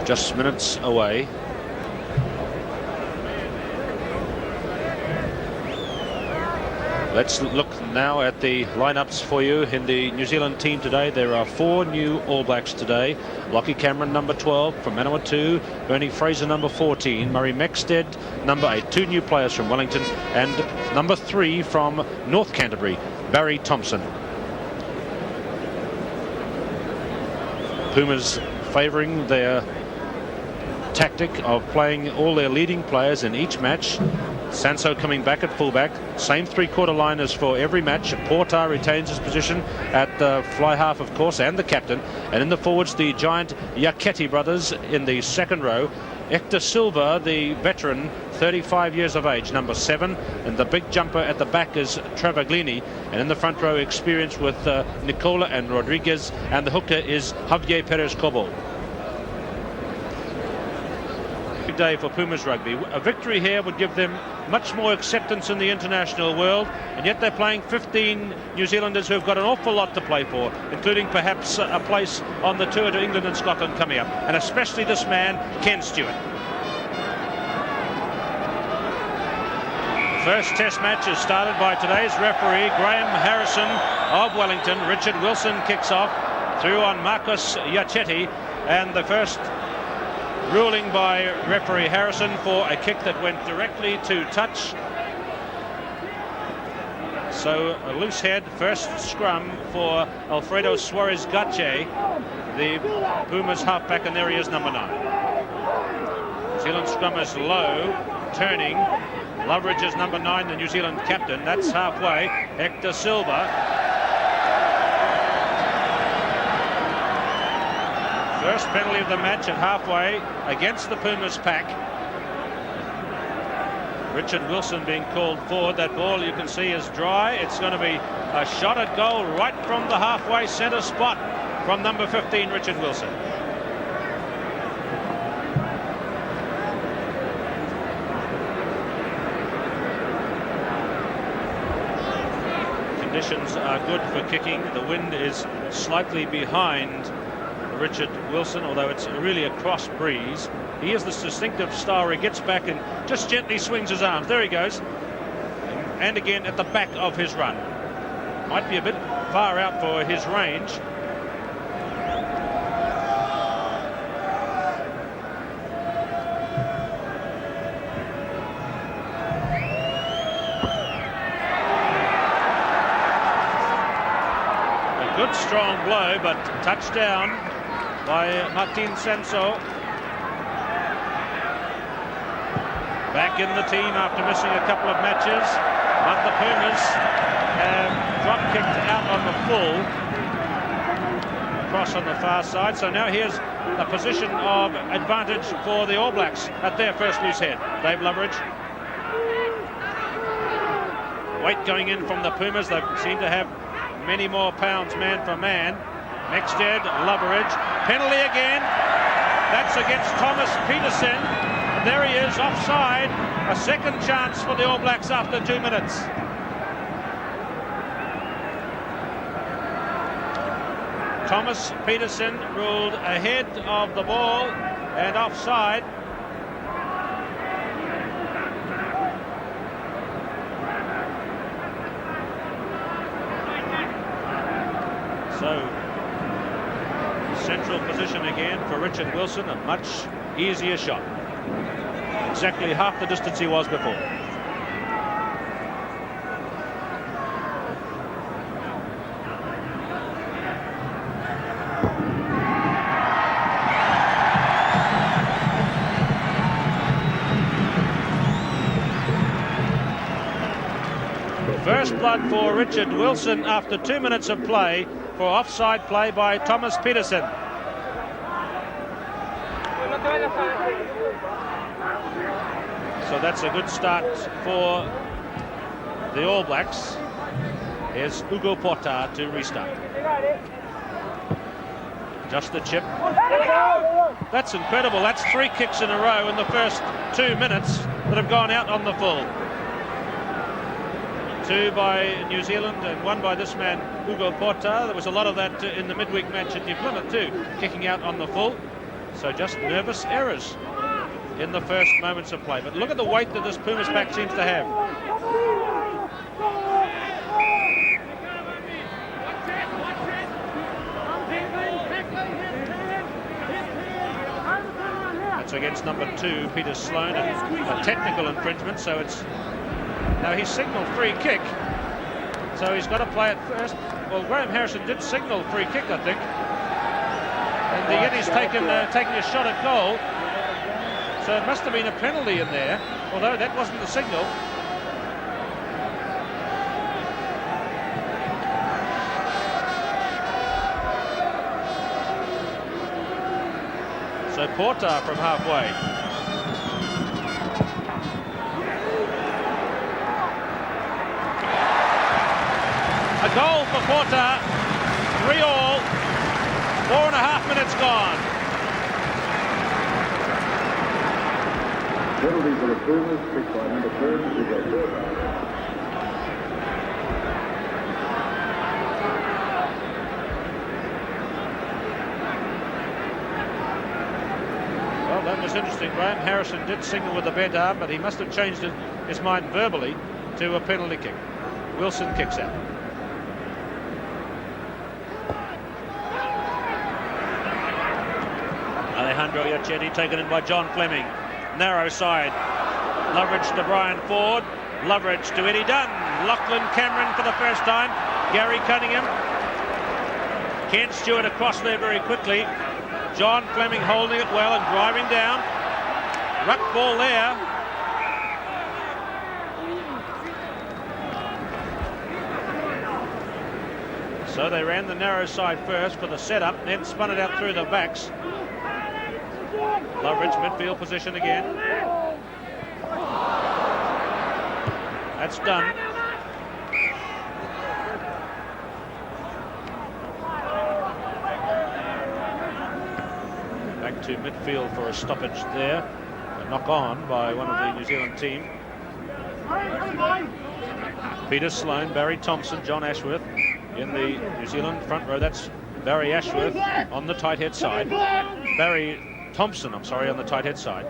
just minutes away. Let's look now at the lineups for you in the New Zealand team today. There are 4 new All Blacks today. Lockie Cameron, number 12 from Manawatu, Bernie Fraser, number 14, Murray Mexted, number 8. 2 new players from Wellington, and number 3 from North Canterbury, Barry Thompson. Pumas favouring their tactic of playing all their leading players in each match. Sanso coming back at fullback, same 3/4 line as for every match. Portar retains his position at the fly half, of course, and the captain. And in the forwards, the giant Yaketi brothers in the second row. Hector Silva, the veteran, 35 years of age, number 7. And the big jumper at the back is Travaglini. And in the front row, experience with Nicola and Rodriguez. And the hooker is Javier Perez Cobo. Day for Pumas rugby. A victory here would give them much more acceptance in the international world, and yet they're playing 15 New Zealanders who've got an awful lot to play for, including perhaps a place on the tour to England and Scotland coming up, and especially this man, Ken Stewart. First test match is started by today's referee, Graham Harrison of Wellington. Richard Wilson kicks off through on Marcus Yaketi, and the first ruling by referee Harrison for a kick that went directly to touch. So a loose head, first scrum for Alfredo Suarez Gache, the Pumas halfback, and there he is, number 9. New Zealand scrum is low, turning. Loveridge is number 9, the New Zealand captain. That's halfway. Hector Silva. First penalty of the match at halfway against the Pumas pack. Richard Wilson being called forward. That ball, you can see, is dry. It's going to be a shot at goal right from the halfway centre spot from number 15, Richard Wilson. Conditions are good for kicking. The wind is slightly behind Richard Wilson, although it's really a cross breeze. He has this distinctive style where he gets back and just gently swings his arms. There he goes. And again at the back of his run. Might be a bit far out for his range. A good strong blow, but touchdown by Martin Sanso. Back in the team after missing a couple of matches, but the Pumas have drop kicked out on the full, cross on the far side. So now here's a position of advantage for the All Blacks at their first loose head. Dave Loveridge. Weight going in from the Pumas. They seem to have many more pounds man for man. Mexted, Loveridge, penalty again. That's against Thomas Peterson. And there he is, offside. A second chance for the All Blacks after 2 minutes. Thomas Peterson ruled ahead of the ball and offside. So central position again for Richard Wilson, a much easier shot. Exactly half the distance he was before. First blood for Richard Wilson after 2 minutes of play for offside play by Thomas Peterson. So that's a good start for the All Blacks. Here's Hugo Portar to restart. Just the chip. That's incredible. That's 3 kicks in a row in the first 2 minutes that have gone out on the full. 2 by New Zealand and 1 by this man, Hugo Portar. There was a lot of that in the midweek match at New Plymouth too, kicking out on the full. So just nervous errors in the first moments of play. But look at the weight that this Pumas pack seems to have. That's against number 2, Peter Sloan, a technical infringement. So it's now he's signalled free kick. So he's got to play it first. Well, Graham Harrison did signal free kick, I think. And yet he's taking a shot at goal. So it must have been a penalty in there, although that wasn't the signal. So Porter from halfway. A goal for Porter, 3-all, 4.5 minutes gone. Penalty for the Pumas, kicked by number 30, Hugo. Well, that was interesting. Graham Harrison did signal with the bent arm, but he must have changed his mind verbally to a penalty kick. Wilson kicks out. Alejandro Iachetti taken in by John Fleming. Narrow side. Loveridge to Brian Ford. Loveridge to Eddie Dunn. Lachlan Cameron for the first time. Gary Cunningham. Ken Stewart across there very quickly. John Fleming holding it well and driving down. Ruck ball there. So they ran the narrow side first for the setup, then spun it out through the backs. Loveridge midfield position again. That's done. Back to midfield for a stoppage there. A knock on by one of the New Zealand team. Peter Sloan, Barry Thompson, John Ashworth in the New Zealand front row. That's Barry Ashworth on the tight head side. Barry Thompson, I'm sorry, on the tight head side.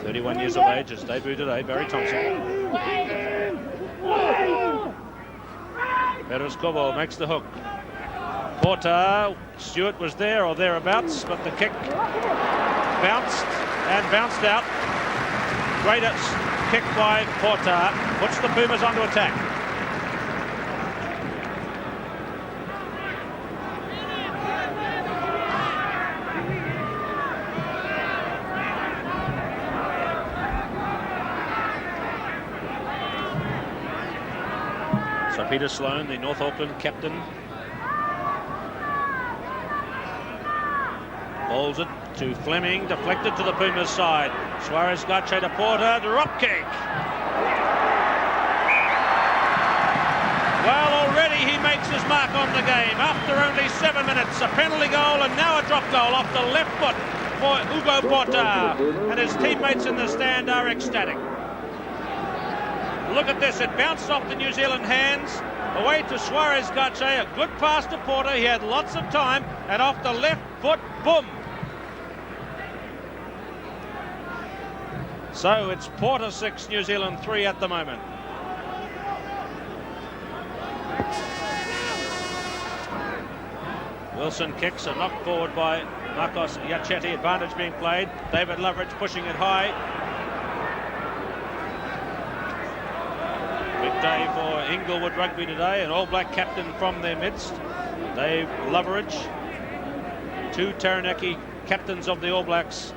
"31 years of age, his debut today, Barry Thompson. Perez Cobo makes the hook. Porter, Stewart was there or thereabouts, but the kick bounced and bounced out. Greatest kick by Porter puts the Pumas onto attack. So Peter Sloan, the North Auckland captain, bowls it to Fleming, deflected to the Pumas side. Suarez Gache to Porter, drop kick. Well, already he makes his mark on the game. After only 7 minutes, a penalty goal and now a drop goal off the left foot for Hugo Porter. And his teammates in the stand are ecstatic. Look at this, it bounced off the New Zealand hands, away to Suarez Gache, a good pass to Porter, he had lots of time, and off the left foot, boom. So it's Porter 6, New Zealand 3 at the moment. Wilson kicks, a knock forward by Marcos Iachetti, advantage being played. David Loveridge pushing it high. Big day for Inglewood Rugby today, an All Black captain from their midst, Dave Loveridge. 2 Taranaki captains of the All Blacks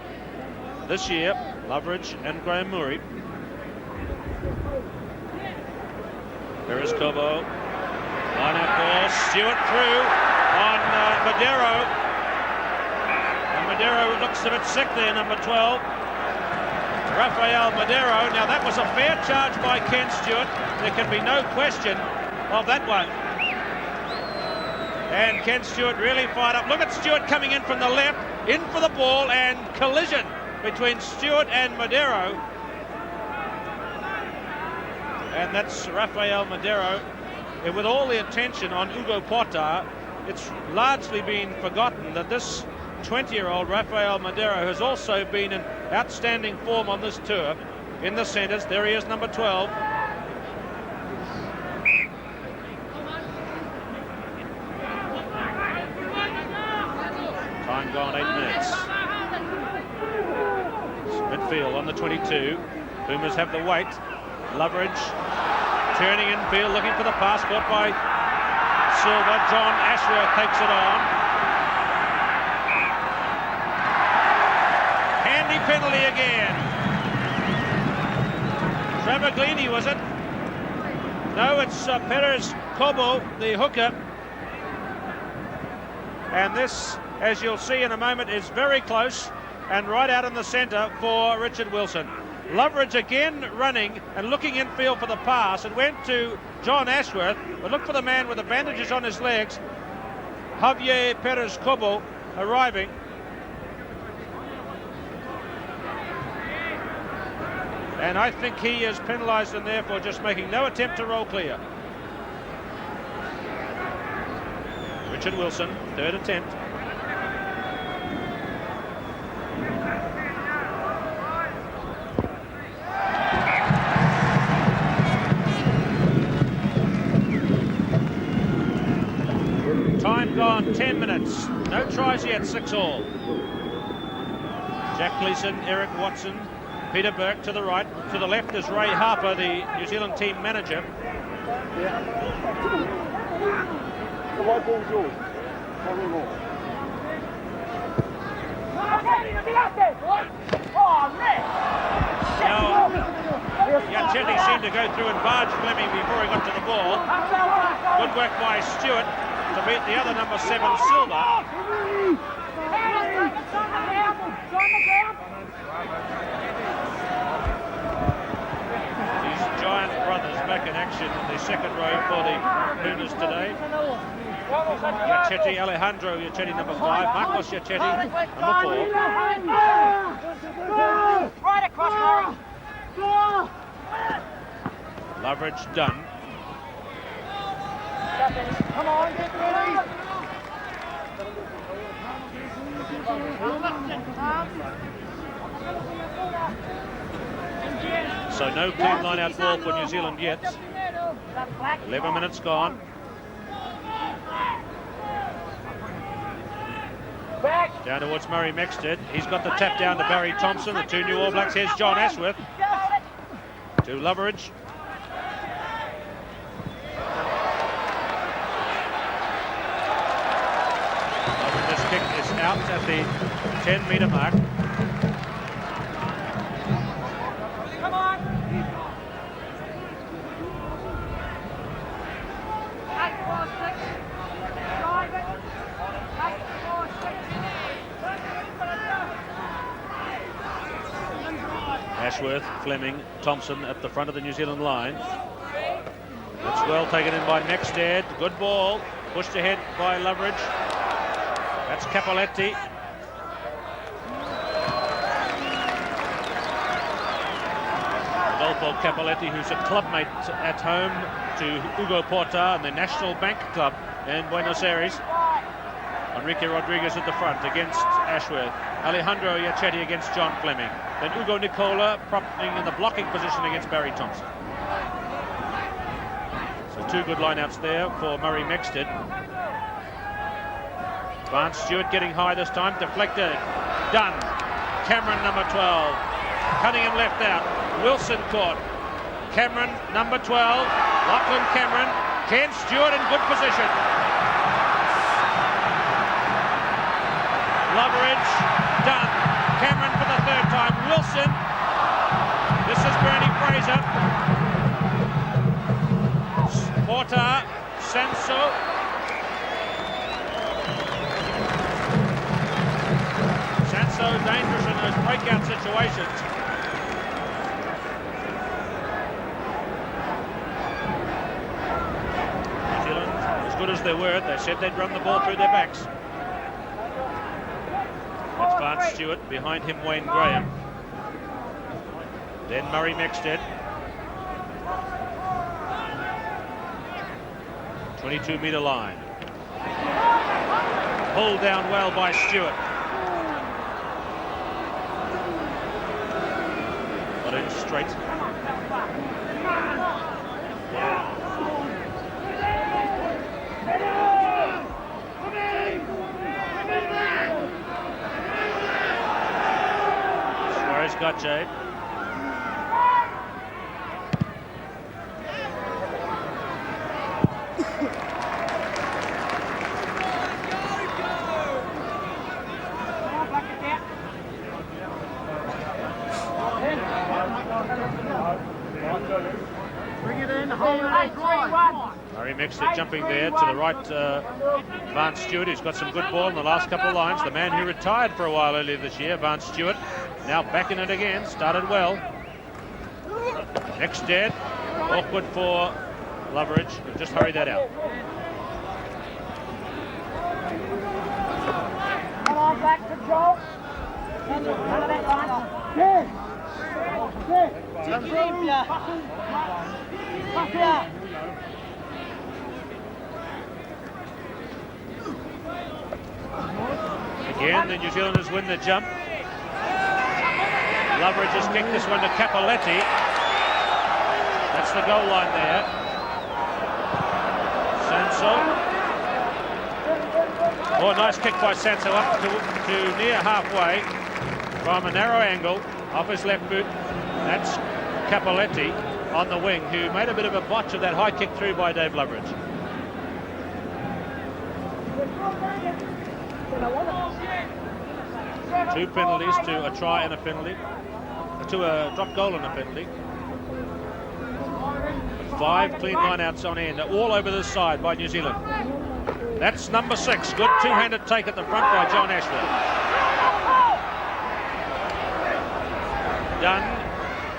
this year, Loveridge and Graham Murray. Perez Cobo, line out ball, Stewart through on Madero. And Madero looks a bit sick there, number 12. Rafael Madero. Now that was a fair charge by Ken Stewart. There can be no question of that one. And Ken Stewart really fired up. Look at Stewart coming in from the left, in for the ball, and collision between Stewart and Madero. And that's Rafael Madero with all the attention on Hugo Porta, it's largely been forgotten that this 20-year-old Rafael Madero has also been in outstanding form on this tour. In the centres, there he is, number 12. Time gone, 8 minutes. Midfield on the 22. Boomers have the weight. Loveridge turning infield, looking for the pass, caught by Silva. John Ashworth takes it on. Handy penalty again. Travaglini, was it? No, it's Perez Cobo, the hooker. And this, as you'll see in a moment, is very close and right out in the centre for Richard Wilson. Loveridge again running and looking infield for the pass. It went to John Ashworth, but look for the man with the bandages on his legs, Javier Perez Cobo, arriving. And I think he is penalised and therefore just making no attempt to roll clear. Richard Wilson, third attempt. Time gone, 10 minutes. No tries yet, 6-all. Jack Gleeson, Eric Watson, Peter Burke to the right. To the left is Ray Harper, the New Zealand team manager. The white ball's yours. Tell me more. Now, Yanchetti seemed to go through and barge Fleming before he got to the ball. Good work by Stewart to beat the other number 7, Silva. These giant brothers back in action in the second row for the Boomers today. Yanchetti, Alejandro Yanchetti, number 5. Marcos Yanchetti, number 4. Right across, Murray. Loveridge done. Come on, get ready. So no clean line-out ball for New Zealand yet. 11 minutes gone. Down towards Murray Mexted. He's got the tap down to Barry Thompson, the 2 new All Blacks. Here's John Ashworth to Loveridge. This kick is out at the 10-metre mark. Come on. Ashworth, Fleming, Thompson at the front of the New Zealand line. It's well taken in by Mexted. Good ball. Pushed ahead by Loveridge. That's Capoletti. Adolfo Capoletti, who's a clubmate at home to Hugo Porta and the National Bank Club in Buenos Aires. Enrique Rodriguez at the front against Ashworth. Alejandro Yanchetti against John Fleming. Then Ugo Nicola propping in the blocking position against Barry Thompson. So 2 good lineouts there for Murray Mexted. Vance Stewart getting high this time, deflected, done. Cameron, number 12, Cunningham left out, Wilson caught. Cameron, number 12, Lachlan Cameron, Ken Stewart in good position. Loveridge, done. Cameron for the 3rd time, Wilson. This is Bernie Fraser. Porta, Sanso. So dangerous in those breakout situations. New Zealand, as good as they were, they said they'd run the ball through their backs. That's Vance Stewart, behind him Wayne Graham. Then Murray Mexted. 22-metre line. Pulled down well by Stewart. Got in straight. Suarez got Jade. Bring it in, hold it, 3-1. Murray Mixter jumping there to the right, Vance Stewart, who's got some good ball in the last couple of lines. The man who retired for a while earlier this year, Vance Stewart, now back in it again, started well. Next dead, awkward for Loveridge, who just hurried that out. Come on, back control. None of that line. Good. Again, the New Zealanders win the jump. Loveridge has kicked this one to Capoletti. That's the goal line there. Sanso. Oh, nice kick by Sanso up to near halfway from a narrow angle off his left boot. That's Capoletti on the wing, who made a bit of a botch of that high kick through by Dave Loveridge. Two penalties to a try and a penalty, to a drop goal and a penalty. 5 clean lineouts on end, all over the side by New Zealand. That's number 6. Good two-handed take at the front by John Ashworth. Dunn,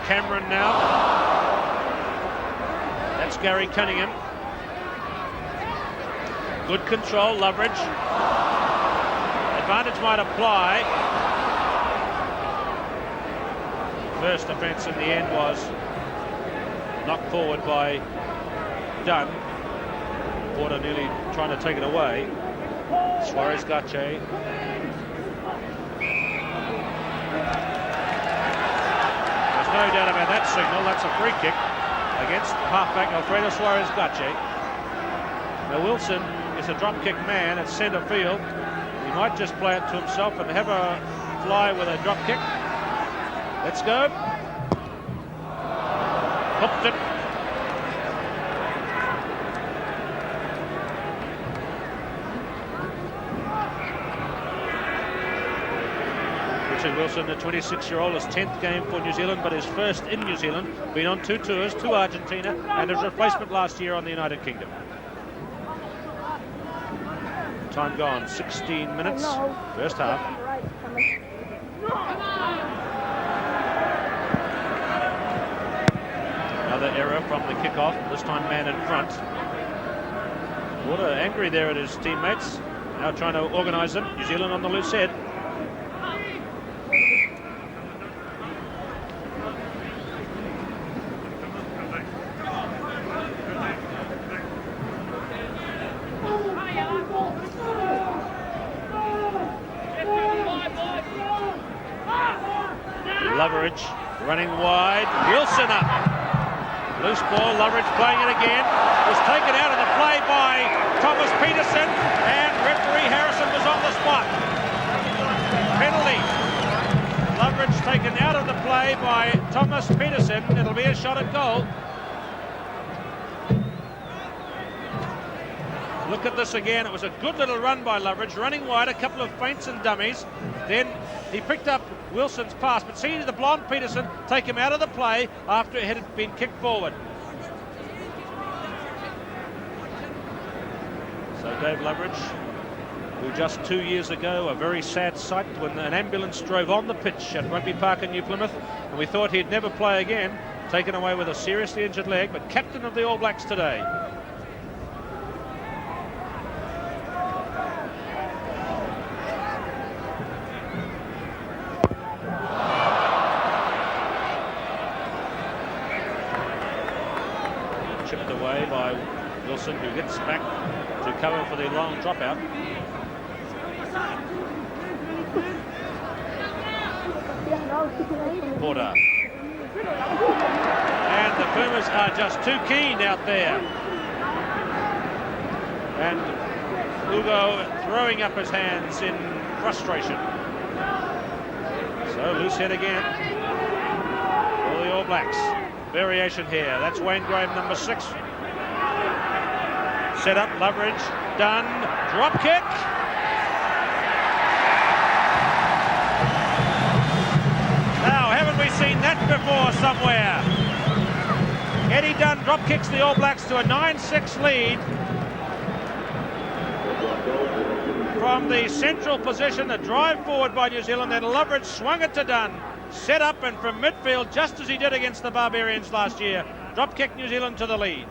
Cameron now. That's Gary Cunningham. Good control, Loveridge. Advantage might apply. First offence in the end was knocked forward by Dunn. Porter nearly trying to take it away. Suarez Gache. There's no doubt about that signal. That's a free kick against halfback Alfredo Suarez Gache. Now Wilson is a drop kick man at centre field. He might just play it to himself and have a fly with a drop kick. Let's go. Hooked it. Richard Wilson, the 26-year-old, his 10th game for New Zealand, but his first in New Zealand. Been on 2 tours to Argentina and his replacement last year on the United Kingdom. Time gone, 16 minutes, first half. Another error from the kickoff, this time man in front. Porter angry there at his teammates, now trying to organise them. New Zealand on the loose head. Loveridge running wide, Wilson up. Loose ball, Loveridge playing it again. Was taken out of the play by Thomas Peterson, and referee Harrison was on the spot. Penalty. Loveridge taken out of the play by Thomas Peterson. It'll be a shot at goal. Look at this again. It was a good little run by Loveridge, running wide, a couple of feints and dummies. Then he picked up Wilson's pass, but see the blonde Peterson take him out of the play after it had been kicked forward. So Dave Loveridge, who just 2 years ago, a very sad sight when an ambulance drove on the pitch at Rugby Park in New Plymouth, and we thought he'd never play again, taken away with a seriously injured leg, but captain of the All Blacks today. Wilson, who gets back to cover for the long dropout. Porter. And the Pumas are just too keen out there. And Ugo throwing up his hands in frustration. So loose head again for the All Blacks. Variation here. That's Wayne Graham, number 6. Set up, leverage, done, drop kick. Now, haven't we seen that before somewhere? Eddie Dunn drop kicks the All Blacks to a 9-6 lead. From the central position, a drive forward by New Zealand, then Loveridge swung it to Dunn. Set up, and from midfield, just as he did against the Barbarians last year, drop kick New Zealand to the lead.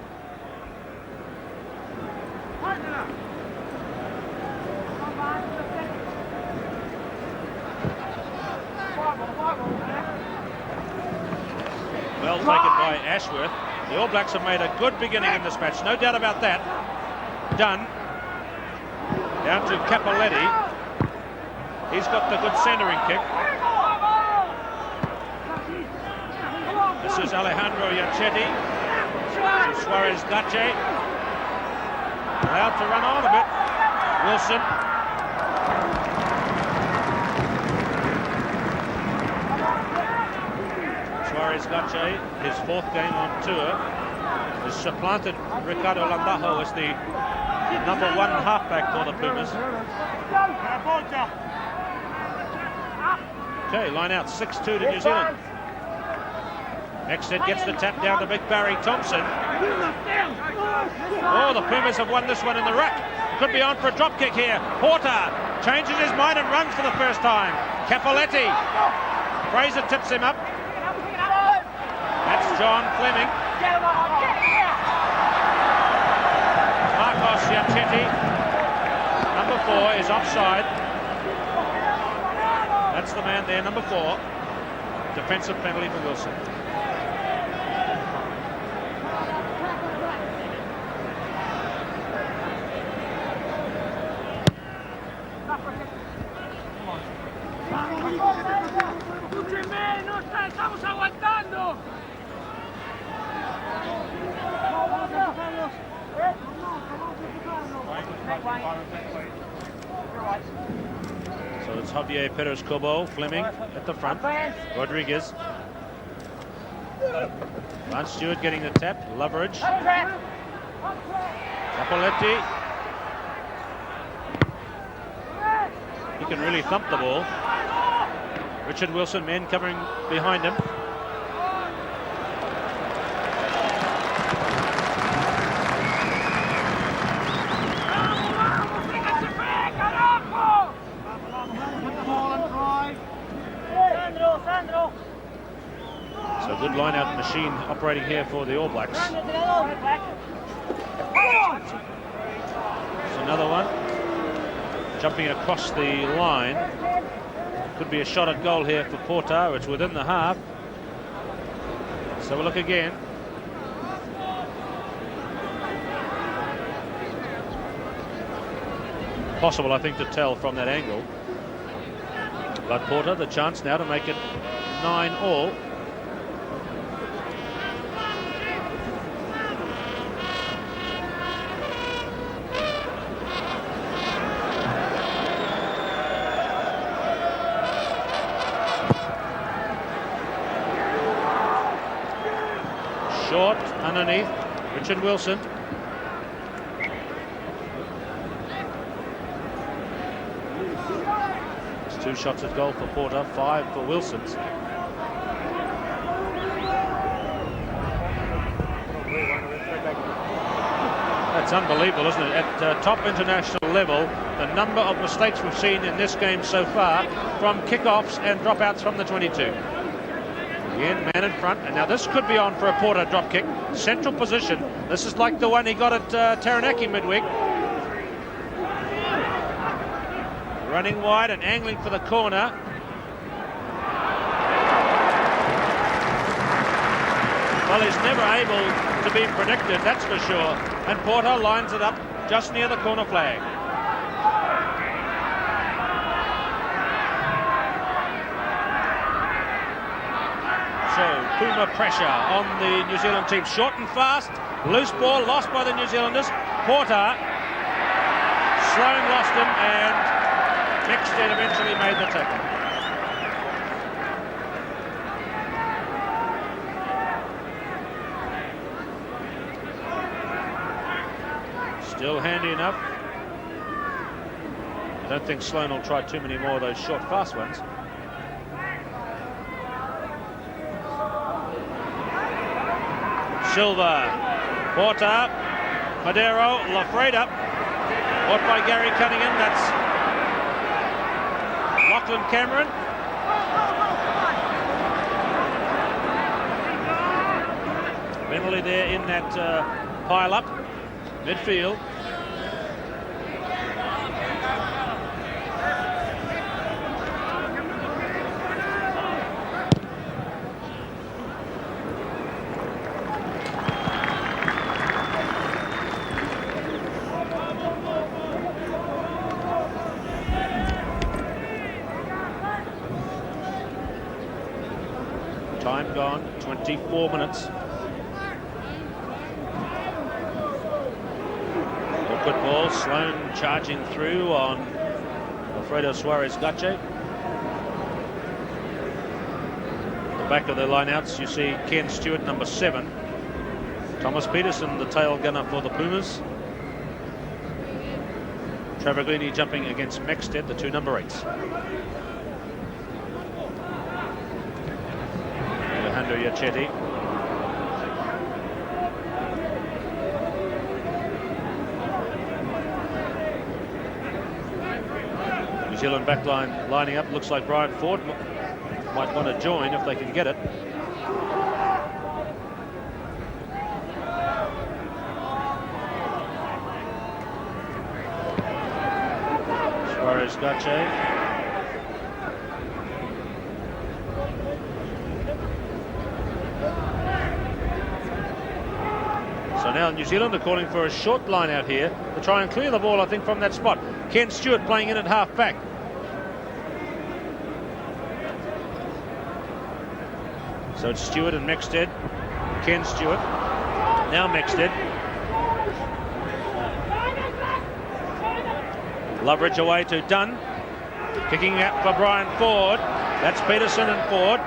Well taken by Ashworth. The All Blacks have made a good beginning in this match, no doubt about that. Dunn. Down to Capoletti. He's got the good centering kick. This is Alejandro Yanchetti. Suarez Gache. Allowed to run on a bit. Wilson. Suarez Gache, his 4th game on tour, has supplanted Ricardo Landajo as the number 1 halfback for the Pumas. Okay, line out 6-2 to New Zealand. Exted gets the tap down to Big Barry Thompson. Oh, the Pumas have won this one in the ruck. Could be on for a drop kick here. Porter changes his mind and runs for the first time. Capoletti. Fraser tips him up. That's John Fleming. Marcos Yanchetti, number 4, is offside. That's the man there, number 4. Defensive penalty for Wilson. ¡Estamos aguantando! So it's Javier Perez Cobo, Fleming at the front, Rodriguez. Lance Stewart getting the tap, Loveridge. Capoletti. He can really thump the ball. Richard Wilson, men covering behind him. So good line-out machine operating here for the All Blacks. There's another one. Jumping across the line. Could be a shot at goal here for Porter. It's within the half. So we'll look again. Possible, I think, to tell from that angle. But Porter, the chance now to make it 9-all. Short underneath, Richard Wilson. It's 2 shots at goal for Porter, 5 for Wilson's. That's unbelievable, isn't it? At top international level, the number of mistakes we've seen in this game so far from kickoffs and dropouts from the 22. Again, man in front, and now this could be on for a Porter drop kick. Central position. This is like the one he got at Taranaki midweek. Running wide and angling for the corner. Well, he's never able to be predicted, that's for sure. And Porter lines it up just near the corner flag. So Puma pressure on the New Zealand team. Short and fast. Loose ball lost by the New Zealanders. Porter. Sloan lost him, and Mixted eventually made the tackle. Still handy enough. I don't think Sloan will try too many more of those short, fast ones. Silva, Porter, Madero, Lafreda, caught by Gary Cunningham. That's Lachlan Cameron. Mentally there in that pile-up, midfield. Time gone, 24 minutes. Good ball, Sloan charging through on Alfredo Suarez-Gache. The back of the lineouts, you see Ken Stewart, number 7. Thomas Peterson, the tail gunner for the Pumas. Travaglini jumping against Mexted, the 2 number 8s. Alejandro Yachetti. New Zealand backline lining up. Looks like Brian Ford might want to join if they can get it. Suarez-Gache. So now New Zealand are calling for a short line out here to try and clear the ball, I think, from that spot. Ken Stewart playing in at half back. So it's Stewart and Mexted. Ken Stewart. Now Mexted. Loveridge away to Dunn. Kicking out for Brian Ford. That's Peterson and Ford.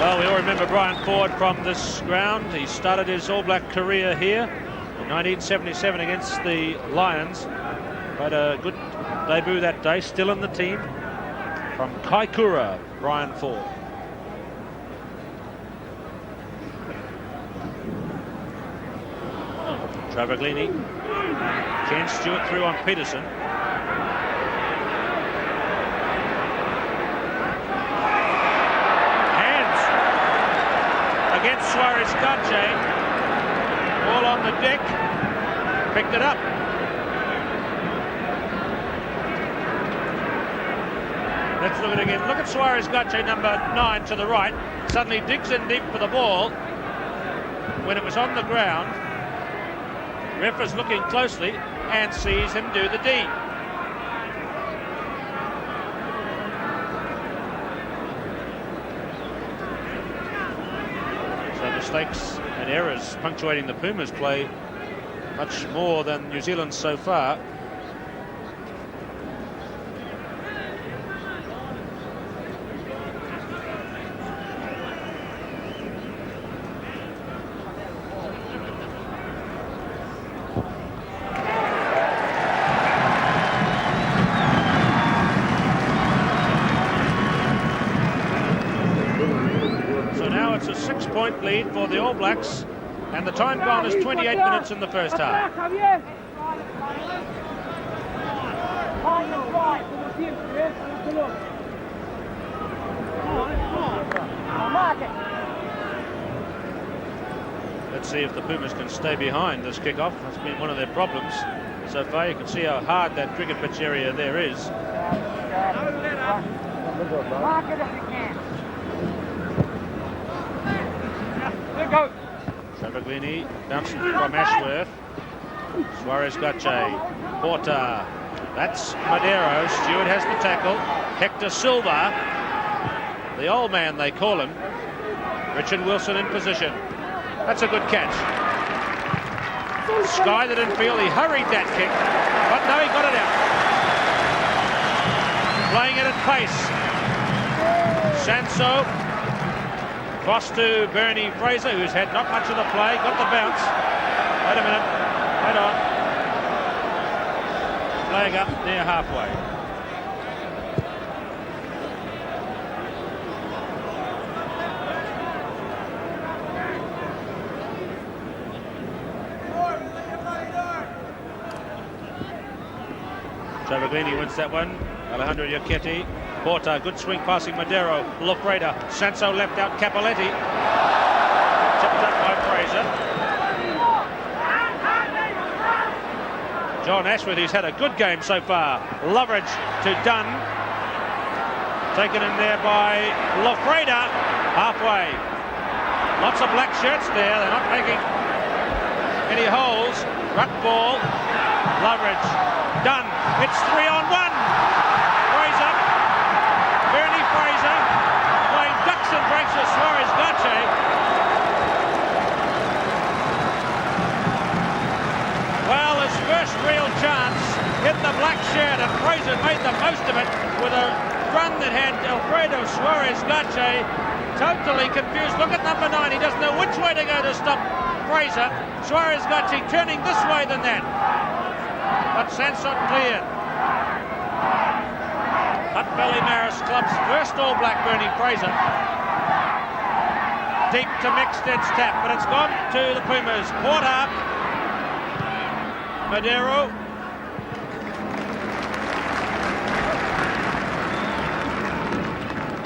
Well, we all remember Brian Ford from this ground. He started his All Black career here in 1977 against the Lions. Had a good debut that day, still in the team. From Kaikoura, Brian Ford. Travaglini. Ken Stewart through on Peterson. Against Suarez-Gache, ball on the deck, picked it up. Let's look at it again. Look at Suarez-Gache, number 9 to the right, suddenly digs in deep for the ball when it was on the ground. Ref is looking closely and sees him do the deed. Mistakes and errors punctuating the Pumas' play much more than New Zealand so far. Lead for the All Blacks, and the time gone is 28 minutes in the first half. Let's see if the Pumas can stay behind this kickoff. That's been one of their problems so far. You can see how hard that cricket pitch area there is. Mark it if you can. Go. Travaglini bouncing from Ashworth. Suarez Gache. Porter. That's Madero. Stewart has the tackle. Hector Silva. The old man, they call him. Richard Wilson in position. That's a good catch. Sky that didn't feel, he hurried that kick, but no, he got it out. Playing it at pace. Sanso. Cross to Bernie Fraser, who's had not much of the play, got the bounce. Wait a minute, wait on. Flag up near halfway. Travaglini wins that one. Alejandro Yacchetti. Porta, good swing passing Madero. Lofreda. Sanso left out Capoletti. Tipped up by Fraser. John Ashworth, who's had a good game so far. Loveridge to Dunn. Taken in there by Lofreda. Halfway. Lots of black shirts there. They're not making any holes. Ruck ball. Loveridge. Dunn. It's 3-on-1. Fraser. Bernie Fraser playing ducks and breaks with Suarez Gache. Well, his first real chance hit the black shirt, and Fraser made the most of it with a run that had Alfredo Suarez Gache totally confused. Look at number 9. He doesn't know which way to go to stop Fraser. Suarez Gache turning this way than that. But Sanson cleared. Hutt Valley Maris Club's first All Black, Bernie Fraser. Deep to Mixted's tap, but it's gone to the Pumas. Porter. Madero.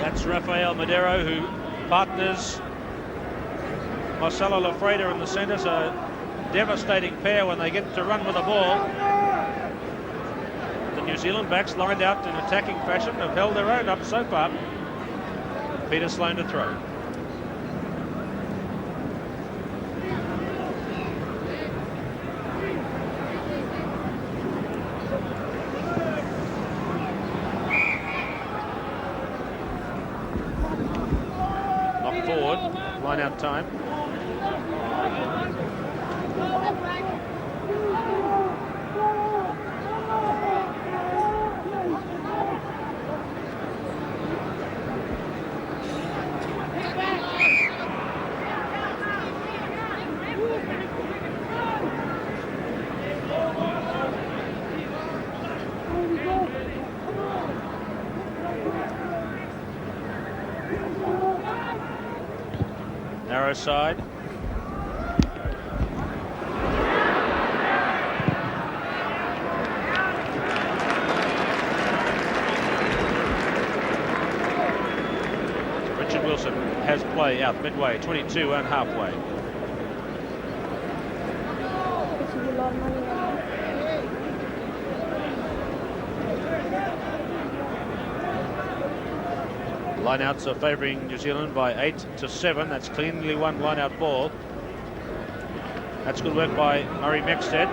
That's Rafael Madero, who partners Marcelo Lofreda in the centre. So a devastating pair when they get to run with the ball. New Zealand backs lined out in attacking fashion have held their own up so far. Peter Sloane to throw. Knock forward, line out time. Narrow side. Richard Wilson has play out midway, 22 and halfway. Lineouts are favouring New Zealand by 8-7. That's cleanly one lineout ball. That's good work by Murray Mexted.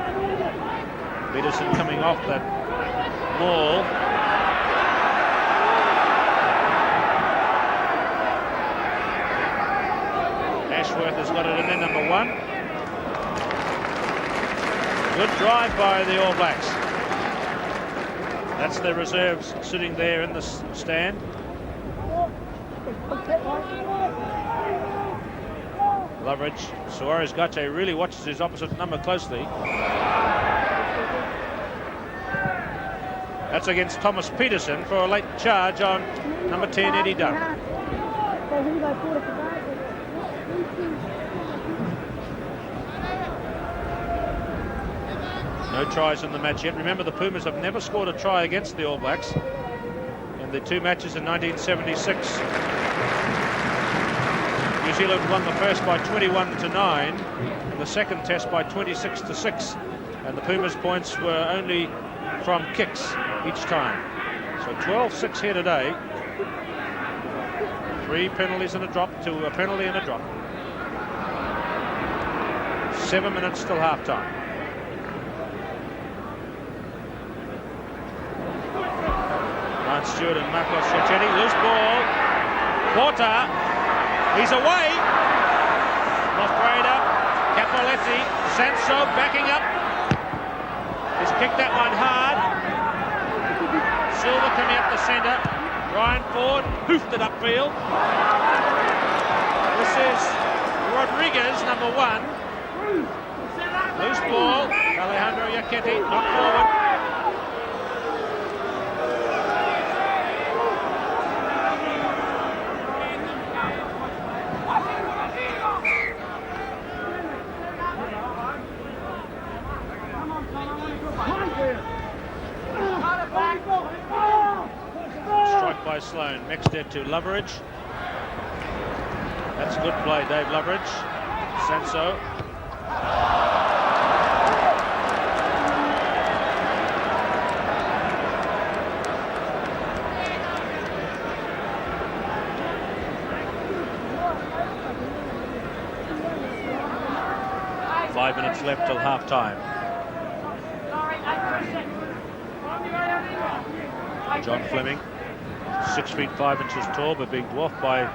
Peterson coming off that ball. Ashworth has got it in there, number 1. Good drive by the All Blacks. That's the reserves sitting there in the stand. Loveridge. Suarez Gache really watches his opposite number closely. That's against Thomas Peterson for a late charge on number 10, Eddie Dunn. No tries in the match yet. Remember, the Pumas have never scored a try against the All Blacks in the 2 matches in 1976. New Zealand won the first by 21-9 and the second test by 26-6, and the Pumas' points were only from kicks each time. So 12-6 here today. 3 penalties and a drop to a penalty and a drop. 7 minutes till half-time. Ryan Stewart and Marcos Giachetti. Loose ball. Porter. He's away. Lafreda. Capoletti. Sanso backing up. He's kicked that one hard. Silva coming up the centre. Ryan Ford hoofed it upfield. This is Rodriguez, number 1. Loose ball. Alejandro Giachetti, not forward. Strike by Sloan. Next it to Loveridge. That's good play, Dave Loveridge. Sanso. 5 minutes left till half-time. John Fleming, 6 feet 5 inches tall, but being dwarfed by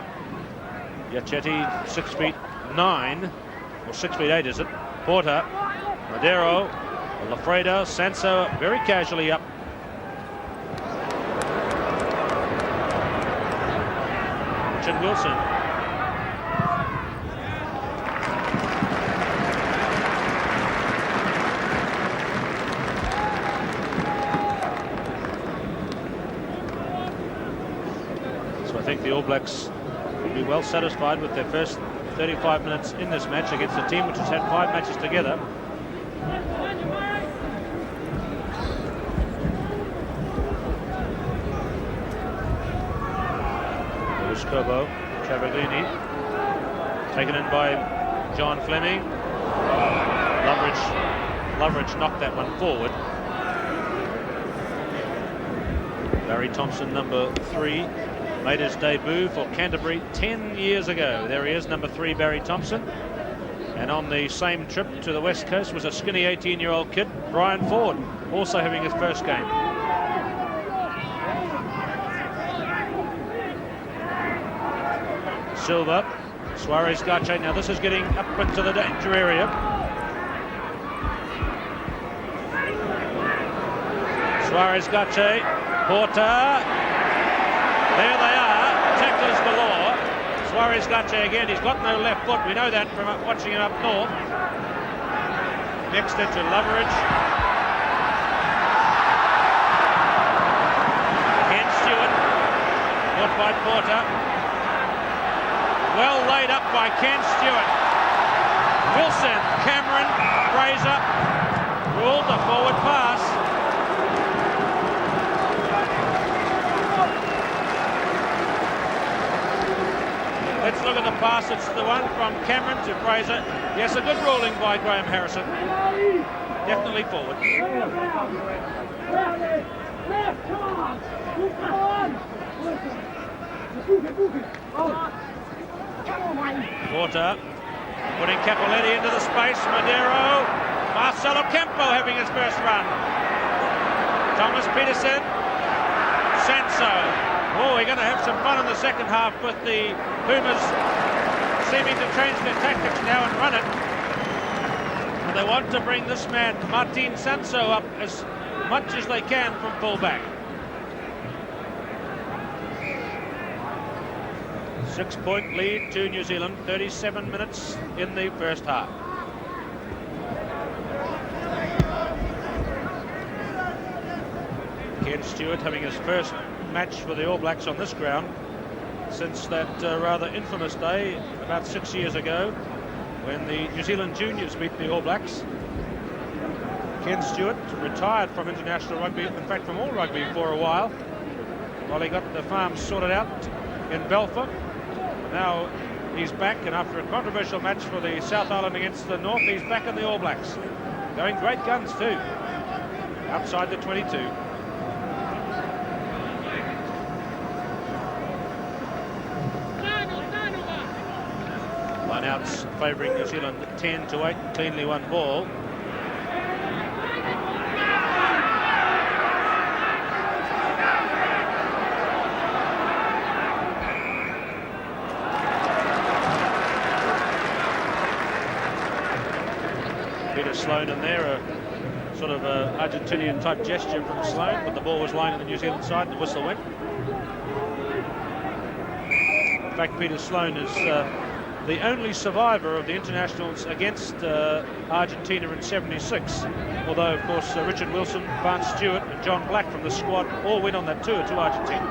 Giachetti, 6 feet 9, or 6 feet 8 is it? Porter, Madero, Lafreda, Sanso very casually up. Richard Wilson. So I think the All Blacks will be well satisfied with their first 35 minutes in this match against a team which has had 5 matches together. Kobo, Travaglini, taken in by John Fleming. Loveridge knocked that one forward. Barry Thompson, number 3, made his debut for Canterbury 10 years ago. There he is, number 3, Barry Thompson. And on the same trip to the West Coast was a skinny 18-year-old kid, Brian Ford, also having his first game. Silva, Suarez Gache. Now this is getting up into the danger area. Suarez Gache, Porter. There they are, tacklers galore. Suarez Gache again, he's got no left foot. We know that from watching him up north. Next to Loveridge. Ken Stewart, caught by Porter. Well laid up by Ken Stewart. Wilson, Cameron, Fraser ruled the forward pass. Let's look at the pass. It's the one from Cameron to Fraser. Yes, a good ruling by Graham Harrison. Definitely forward. Porter putting Capoletti into the space. Madero, Marcelo Campo having his first run. Thomas Peterson, Sanso. Oh, we're going to have some fun in the second half with the Pumas seeming to change their tactics now and run it. And they want to bring this man, Martin Sanso, up as much as they can from fullback. 6-point lead to New Zealand, 37 minutes in the first half. Ken Stewart having his first match for the All Blacks on this ground since that rather infamous day about 6 years ago when the New Zealand juniors beat the All Blacks. Ken Stewart retired from international rugby, in fact from all rugby for a while he got the farm sorted out in Belfort. Now he's back, and after a controversial match for the South Island against the North, he's back in the All Blacks. Going great guns too, outside the 22. Lineouts favouring New Zealand 10-8, cleanly won ball. Peter Sloan in there, a sort of a Argentinian type gesture from Sloan, but the ball was lying on the New Zealand side, the whistle went. In fact, Peter Sloan is the only survivor of the internationals against Argentina in '76, although of course Richard Wilson, Barnes Stewart and John Black from the squad all went on that tour to Argentina.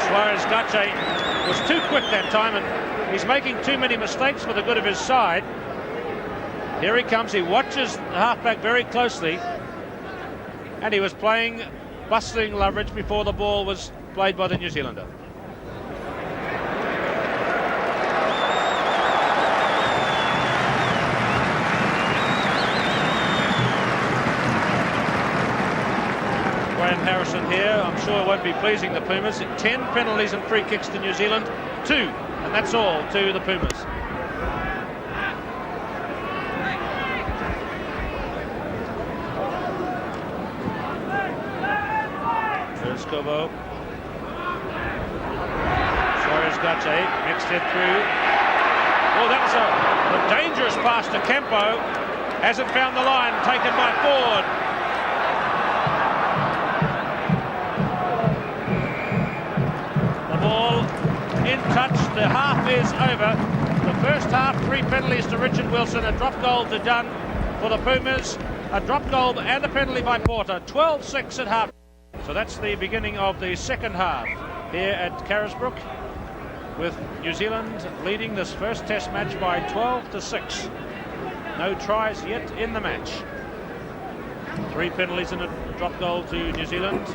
Suarez Gache was too quick that time, and he's making too many mistakes for the good of his side. Here he comes, he watches the halfback very closely, and he was playing bustling Loveridge before the ball was played by the New Zealander. Graham Harrison here, I'm sure it won't be pleasing the Pumas. 10 penalties and free kicks to New Zealand, 2, and that's all to the Pumas. There's Cobo. Suarez Gache mixed it through. Oh, that was a dangerous pass to Campo. Hasn't found the line, taken by Ford. The ball in touch, the half is over. The first half, 3 penalties to Richard Wilson, a drop goal to Dunn for the Pumas, a drop goal and a penalty by Porter, 12-6 at half. So that's the beginning of the second half here at Carisbrook, with New Zealand leading this first test match by 12-6. No tries yet in the match. 3 penalties and a drop goal to New Zealand,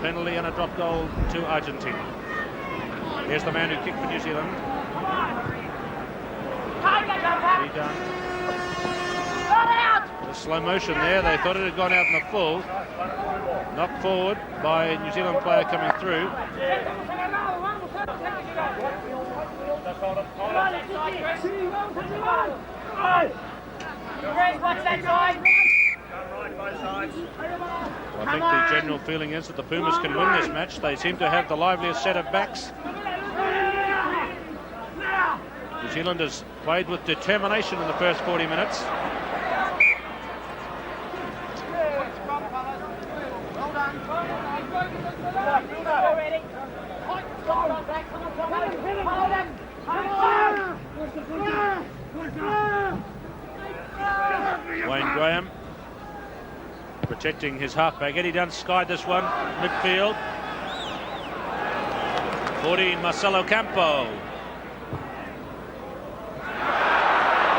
penalty and a drop goal to Argentina. Here's the man who kicked for New Zealand. The slow motion there, they thought it had gone out in the full. Knocked forward by a New Zealand player coming through. Well, I think the general feeling is that the Pumas can win this match. They seem to have the liveliest set of backs. New Zealand has played with determination in the first 40 minutes. Wayne Graham protecting his halfback. Eddie Dunn skied this one, midfield. 14, Marcelo Campo.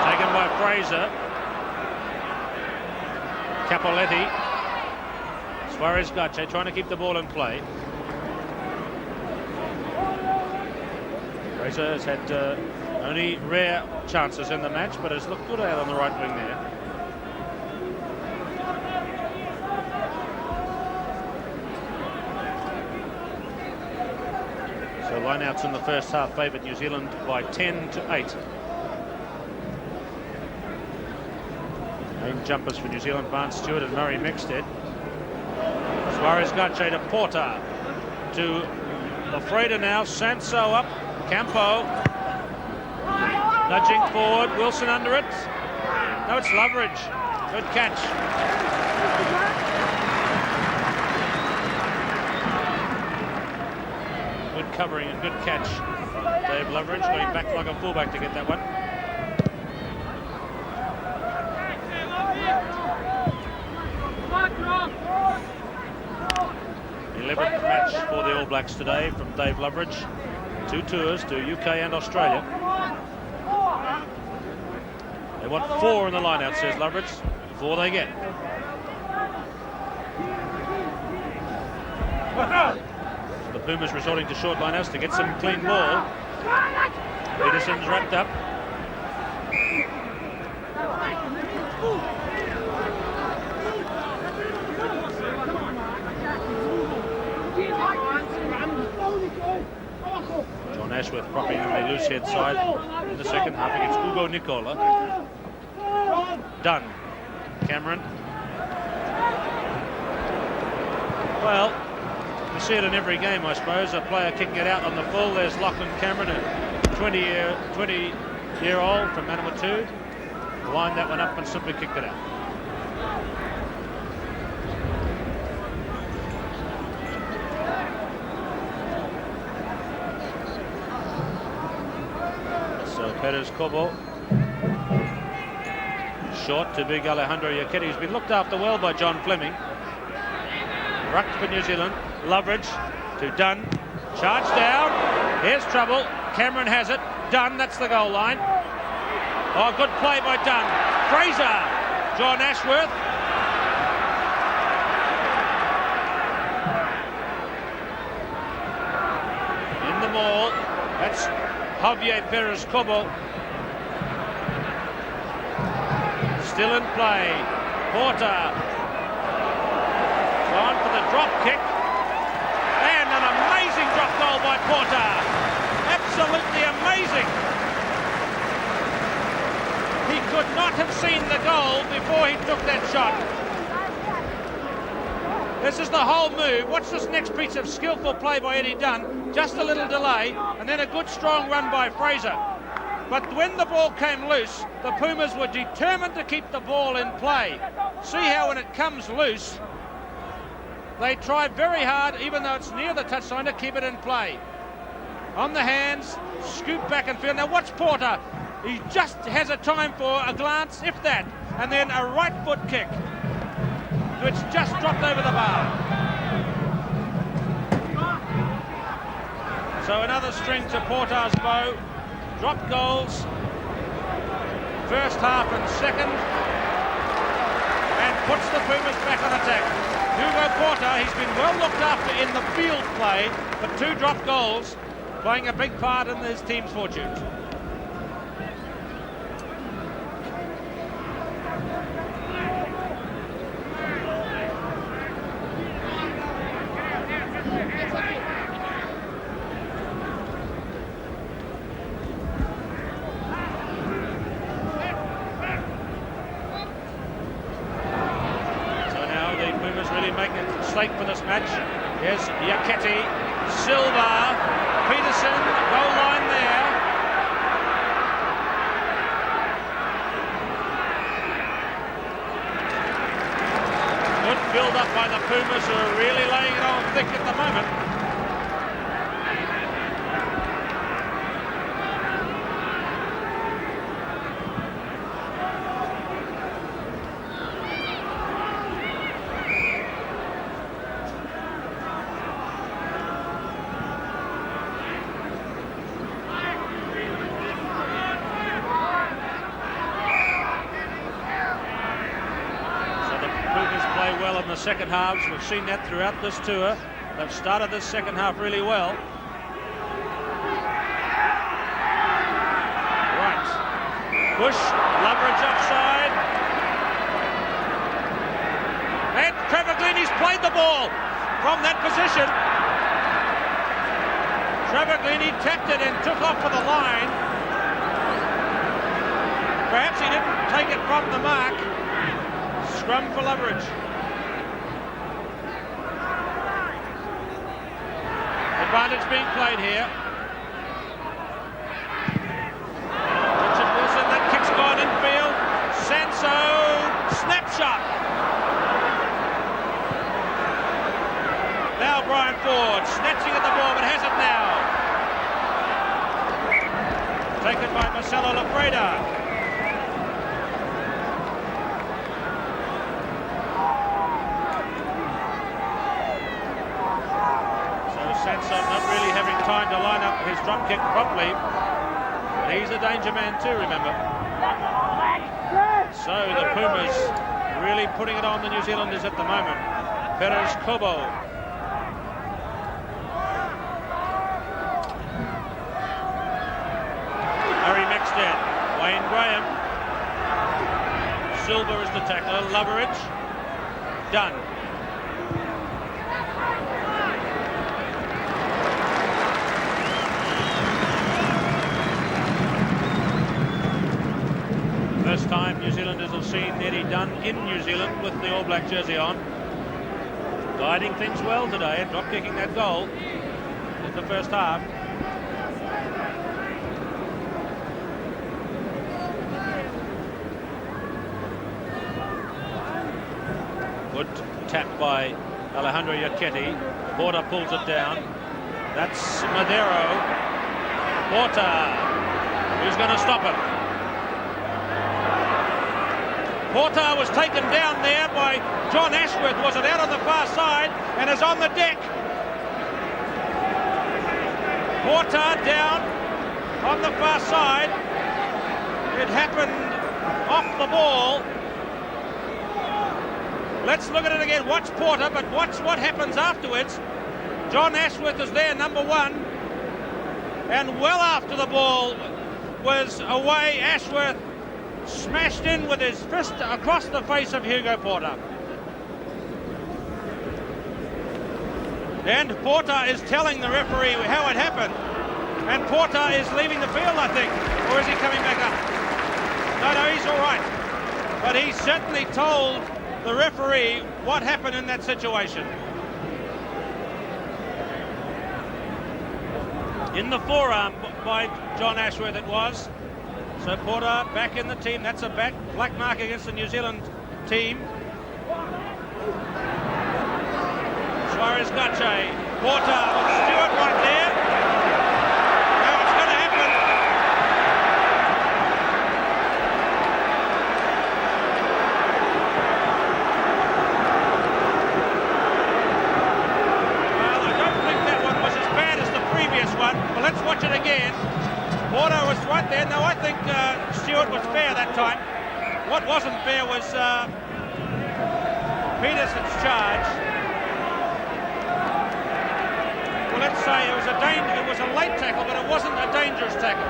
Taken by Fraser. Capoletti. Suarez Gache trying to keep the ball in play. Fraser has had only rare chances in the match, but has looked good out on the right wing there. So lineouts in the first half favoured New Zealand by 10-8. Main jumpers for New Zealand, Barnes Stewart and Murray Mexted. Suarez Gache to Porter, to Lafreda now, Sanso up, Campo, nudging forward, Wilson under it. No, it's Loveridge, good catch. Good covering and good catch. Dave Loveridge going back like a fullback to get that one. The 11th match for the All Blacks today from Dave Loveridge. 2 tours to UK and Australia. They want 4 in the line-out, says Loveridge. 4 they get. So the Pumas resorting to short line-outs to get some clean ball. Peterson's wrapped up. John Ashworth propping in the loose head side in the second half against Ugo Nicola. Done. Cameron. Well, you see it in every game, I suppose. A player kicking it out on the full. There's Lachlan Cameron, a 20-year-old from Manawatu. Lined that one up and simply kicked it out. So Perez Cobo. Short to big Alejandro Yaquetti. He's been looked after well by John Fleming. Rucked for New Zealand. Loveridge to Dunn. Charge down. Here's trouble. Cameron has it. Dunn, that's the goal line. Oh, good play by Dunn. Fraser. John Ashworth. In the maul. That's Javier Perez Cobo. Still in play. Porter. Gone for the drop kick. And an amazing drop goal by Porter. Absolutely amazing. He could not have seen the goal before he took that shot. This is the whole move. Watch this next piece of skillful play by Eddie Dunn. Just a little delay, and then a good strong run by Fraser. But when the ball came loose, the Pumas were determined to keep the ball in play. See how when it comes loose, they try very hard, even though it's near the touchline, to keep it in play. On the hands, scoop back and field. Now watch Porter. He just has a time for a glance, if that, and then a right foot kick, which just dropped over the bar. So another string to Porter's bow. Drop goals, first half and second, and puts the Pumas back on attack. Hugo Porter, he's been well looked after in the field play, but 2 drop goals, playing a big part in his team's fortunes. For this match. Here's Yaquetti, Silva, Peterson, goal line there. Good build up by the Pumas, who are really laying it on thick at the moment. The second halves, we've seen that throughout this tour. They've started this second half really well. Right, Bush, Loveridge offside, and Trevor Glennie's played the ball from that position. Trevor Glennie tapped it and took off for the line. Perhaps he didn't take it from the mark. Scrum for Loveridge. Advantage being played here. Richard Wilson, that kick's gone infield. Sanso, snapshot. Now Brian Ford, snatching at the ball, but has it now. Taken by Marcelo Lafreda. Not really having time to line up his drop kick properly. But he's a danger man too, remember. So the Pumas really putting it on the New Zealanders at the moment. Perez Cobo. Harry Maxted. Wayne Graham. Silver is the tackler. Loveridge. Done. New Zealanders have seen Eddie Dunn in New Zealand with the All Black jersey on. Guiding things well today, drop kicking that goal in the first half. Good tap by Alejandro Iacchetti. Porter pulls it down. That's Madero. Porter. Who's going to stop him? Porter was taken down there by John Ashworth. Was it out on the far side and is on the deck? Porter down on the far side. It happened off the ball. Let's look at it again. Watch Porter, but watch what happens afterwards. John Ashworth is there, number one. And well after the ball was away, Ashworth smashed in with his fist across the face of Hugo Porter. And Porter is telling the referee how it happened. And Porter is leaving the field, I think. Or is he coming back up? No, he's all right. But he certainly told the referee what happened in that situation. In the forearm by John Ashworth it was. So Porter back in the team. That's a black mark against the New Zealand team. Suarez Gache. Porter with Stewart right there. Now it's going to happen. Well, I don't think that one was as bad as the previous one. But let's watch it again. Porter was right there. No, I think Stewart was fair that time. What wasn't fair was Peterson's charge. Well, let's say it was a late tackle, but it wasn't a dangerous tackle.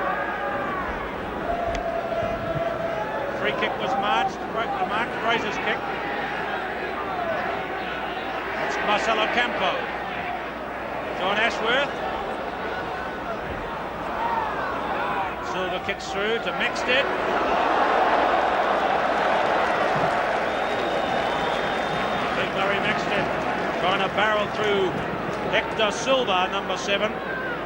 Free kick was marked, Fraser's kick. It's Marcelo Campo. John Ashworth. Silva kicks through to Maxted. Big Murray Maxted trying to barrel through Hector Silva, number 7,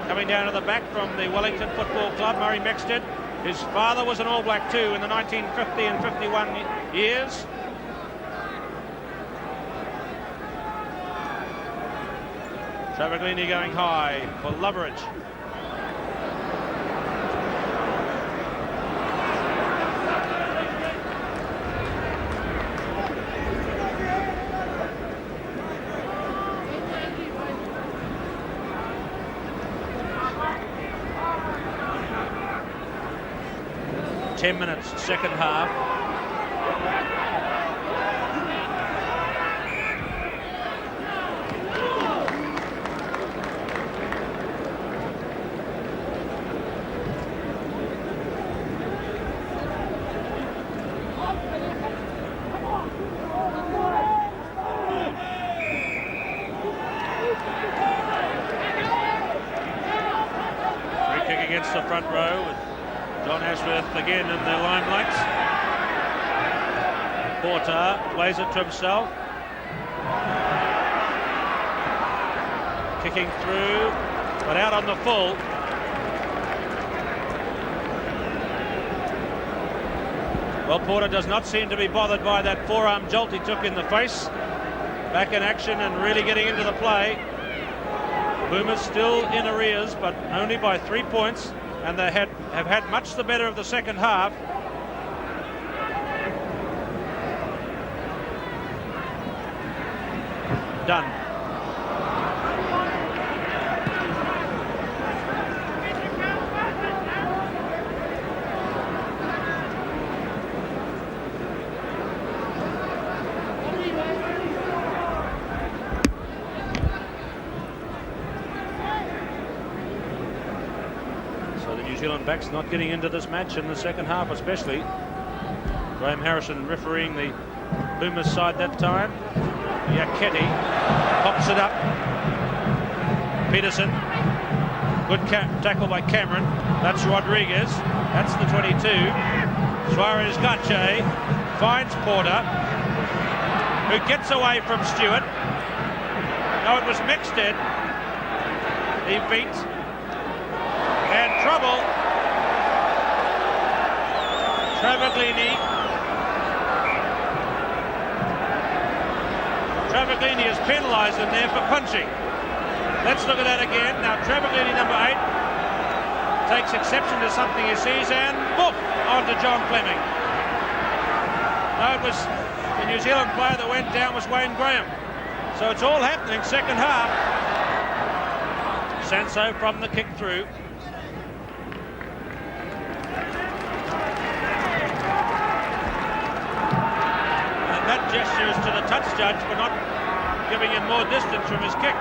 coming down to the back from the Wellington Football Club. Murray Maxted, his father was an All Black too in the 1950 and 51 years. Travaglini going high for Loveridge. Ten minutes, second half. Free kick against the front row with John Ashworth again in the limelight. Porter plays it to himself. Kicking through, but out on the full. Well, Porter does not seem to be bothered by that forearm jolt he took in the face. Back in action and really getting into the play. Boomers still in arrears, but only by 3 points. And they have had much the better of the second half. Done. New Zealand backs not getting into this match in the second half especially. Graham Harrison refereeing the Boomers side that time. Iacchetti pops it up. Peterson. Good tackle by Cameron. That's Rodriguez. That's the 22. Suarez Gache finds Porter, who gets away from Stewart. No, it was Mexted. He beat. And trouble. Travaglini is penalised in there for punching. Let's look at that again. Now Travaglini, number 8, takes exception to something he sees and whoop, onto John Fleming. No, it was the New Zealand player that went down was Wayne Graham. So it's all happening second half. Sanso from the kick through. And that gesture is to the touch judge for not giving him more distance from his kick.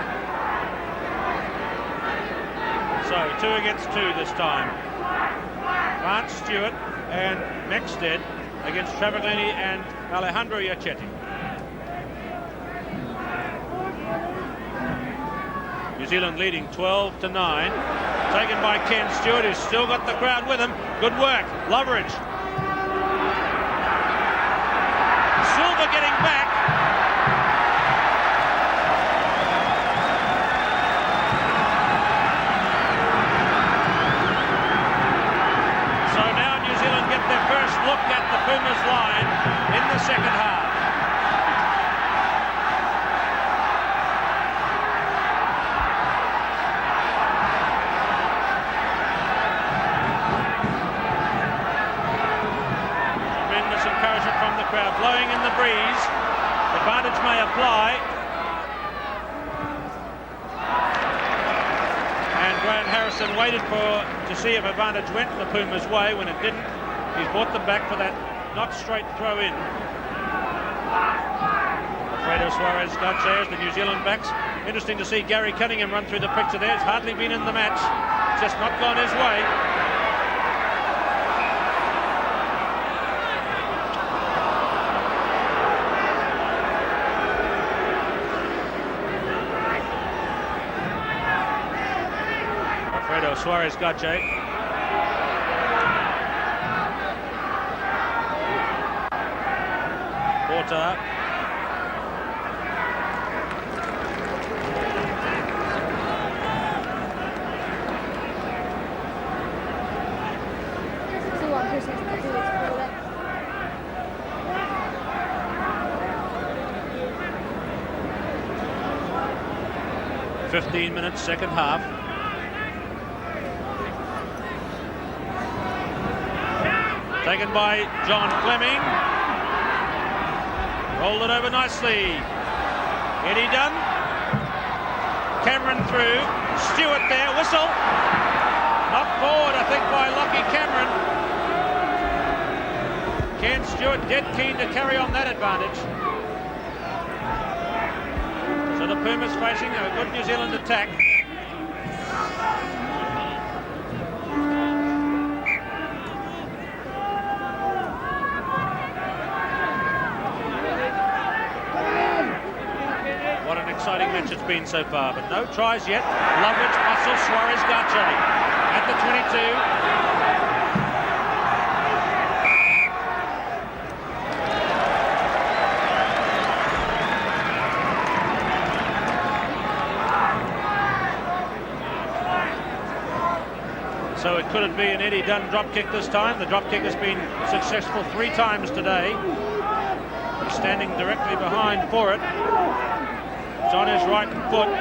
So 2 against 2 this time. Grant Stewart and Mexted against Travaglini and Alejandro Iacchetti. New Zealand leading 12-9. Taken by Ken Stewart, who's still got the crowd with him. Good work. Loveridge. Silva getting back. So now New Zealand get their first look at the Pumas line in the second half. Blowing in the breeze, advantage may apply, and Graham Harrison waited to see if advantage went the Pumas' way. When it didn't, he's brought them back for that not straight throw in. Alfredo Suarez Gache, the New Zealand backs. Interesting to see Gary Cunningham run through the picture there. It's hardly been in the match, just not gone his way. Suarez Gache. Porter. .15 second half. Taken by John Fleming. Rolled it over nicely. Eddie Dunn. Cameron through. Stewart there. Whistle. Knocked forward, I think, by Lockie Cameron. Ken Stewart dead keen to carry on that advantage. So the Pumas facing a good New Zealand attack. Exciting match it's been so far, but no tries yet. Loveridge, Muscle, Suarez Gache at the 22. So it could be an Eddie Dunn drop kick this time. The drop kick has been successful 3 times today. He's standing directly behind for it. It's on his right foot. No,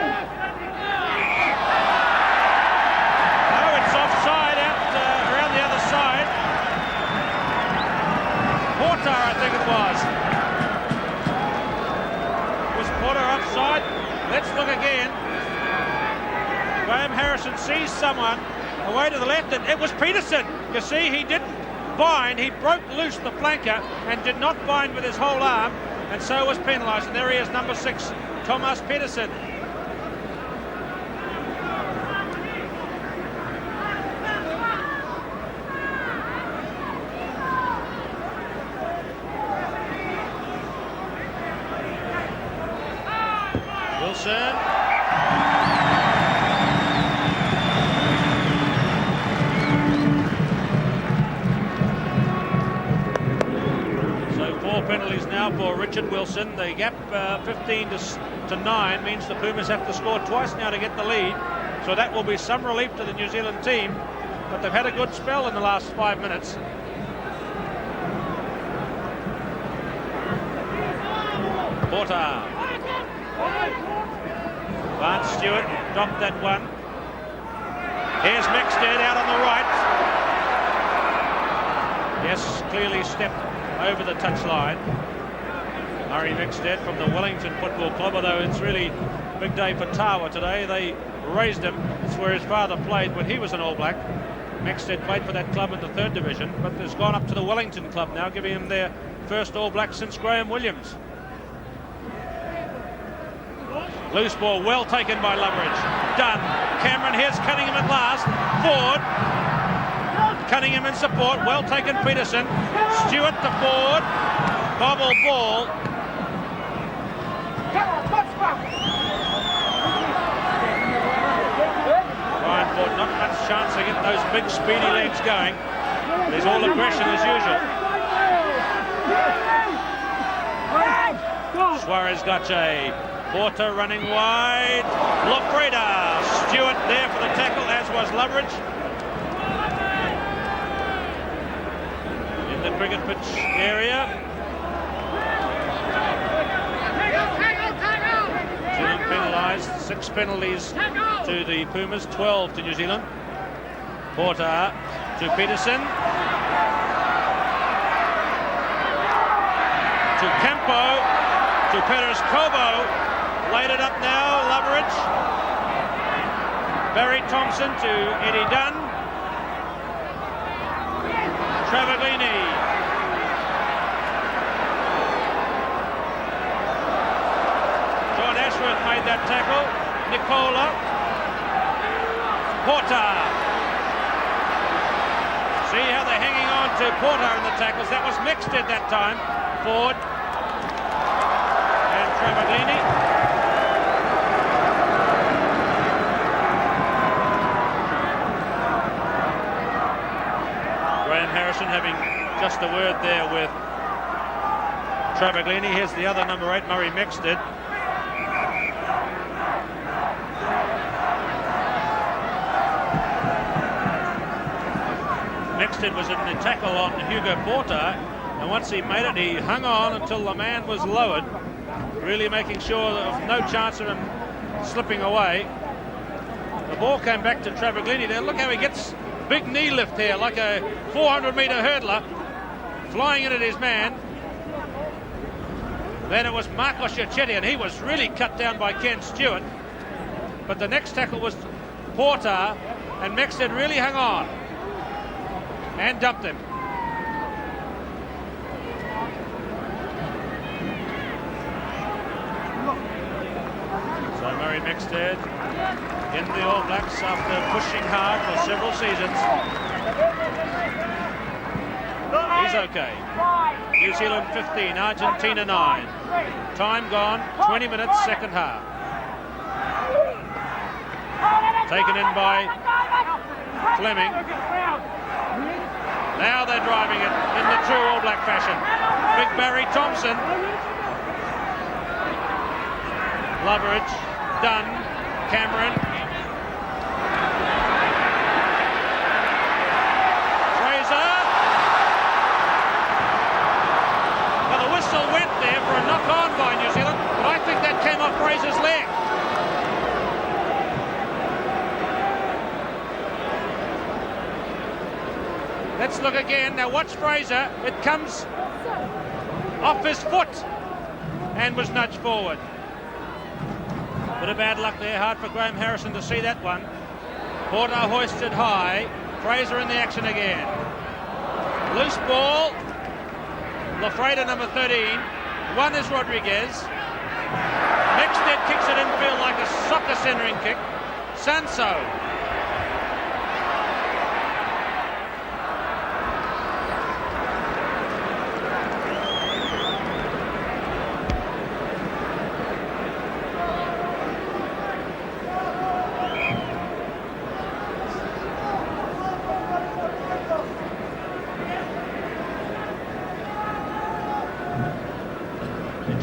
it's offside out around the other side. Porter, I think it was. Was Porter offside? Let's look again. Graham Harrison sees someone away to the left, and it was Peterson. You see, he didn't bind. He broke loose the flanker and did not bind with his whole arm, and so was penalised. And there he is, number 6. Thomas Peterson. Wilson. 4 penalties now for Richard Wilson. The gap 15 to 9 means the Pumas have to score twice now to get the lead. So that will be some relief to the New Zealand team. But they've had a good spell in the last 5 minutes. Porter. Vance Stewart dropped that one. Here's Mixted out on the right. Yes, clearly stepped over the touchline. Murray Mixted from the Wellington Football Club, although it's really a big day for Tawa today. They raised him. It's where his father played when he was an All Black. Mixted played for that club in the 3rd division, but has gone up to the Wellington Club now, giving him their first All Black since Graham Williams. Loose ball, well taken by Loveridge. Done. Cameron, here's Cunningham at last. Ford. Cunningham in support. Well taken, Peterson. Stewart to Ford. Bobble ball. Ryan Ford, not much chance to get those big speedy legs going. There's all aggression as usual. Suarez Gache. Porter running wide. Lofreda. Stewart there for the tackle, as was Loveridge. In the cricket pitch area. New Zealand penalised. 6 penalties to the Pumas, 12 to New Zealand. Porter to Peterson. To Campo. To Perez Cobo. Laid it up now, Loveridge. Barry Thompson to Eddie Dunn. Travaglini. John Ashworth made that tackle. Nicola. Porter. See how they're hanging on to Porter in the tackles. That was Mixted that time. Ford. And Travaglini. Harrison having just a word there with Travaglini. Here's the other number 8, Murray Mixted. Mixted was in the tackle on Hugo Porter, and once he made it, he hung on until the man was lowered, really making sure there was no chance of him slipping away. The ball came back to Travaglini. Now look how he gets big knee lift here, like a 400-metre hurdler, flying in at his man. Then it was Marco Sciacchetti, and he was really cut down by Ken Stewart. But the next tackle was Porter, and Mixted really hung on and dumped him. So Murray Mixted in the All Blacks after pushing hard for several seasons. He's okay. New Zealand 15, Argentina 9. Time gone, 20 minutes, second half. Taken in by Fleming. Now they're driving it in the true All Black fashion. Big Barry Thompson. Loveridge, Dunn, Cameron. Went there for a knock on by New Zealand, but I think that came off Fraser's leg. Let's look again. Now watch Fraser. It comes off his foot and was nudged forward. Bit of bad luck there. Hard for Graham Harrison to see that one. Porter hoisted high. Fraser in the action again. Loose ball. Lafreda, number 13. One is Rodriguez. Mixted kicks it infield like a soccer centering kick. Sanso.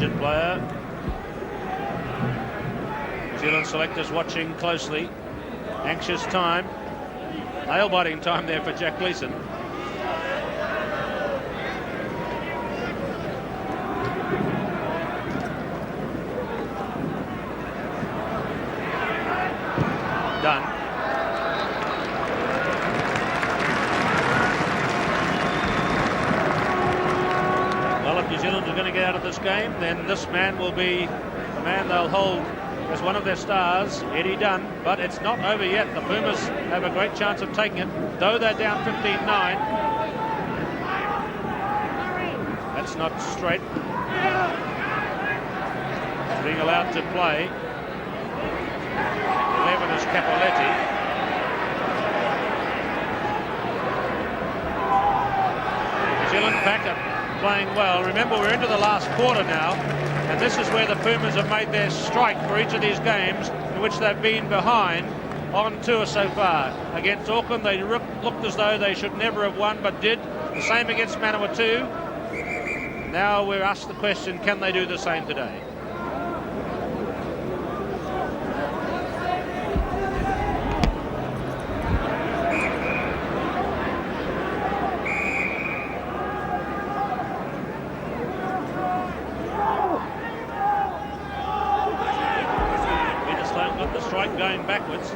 injured player. New Zealand selectors watching closely. Anxious time. Nail-biting time there for Jack Gleeson. Done. Well, if New Zealand are going to get out of this game, then this man will be the man they'll hold as one of their stars, Eddie Dunn. But it's not over yet. The Pumas have a great chance of taking it, though they're down 15-9. That's not straight. Being allowed to play. 11 is Capoletti. New Zealand back up, playing well. Remember, we're into the last quarter now, and this is where the Pumas have made their strike for each of these games in which they've been behind on tour so far. Against Auckland, they looked as though they should never have won, but did. The same against Manawatu. Now we're asked the question, can they do the same today? Going backwards.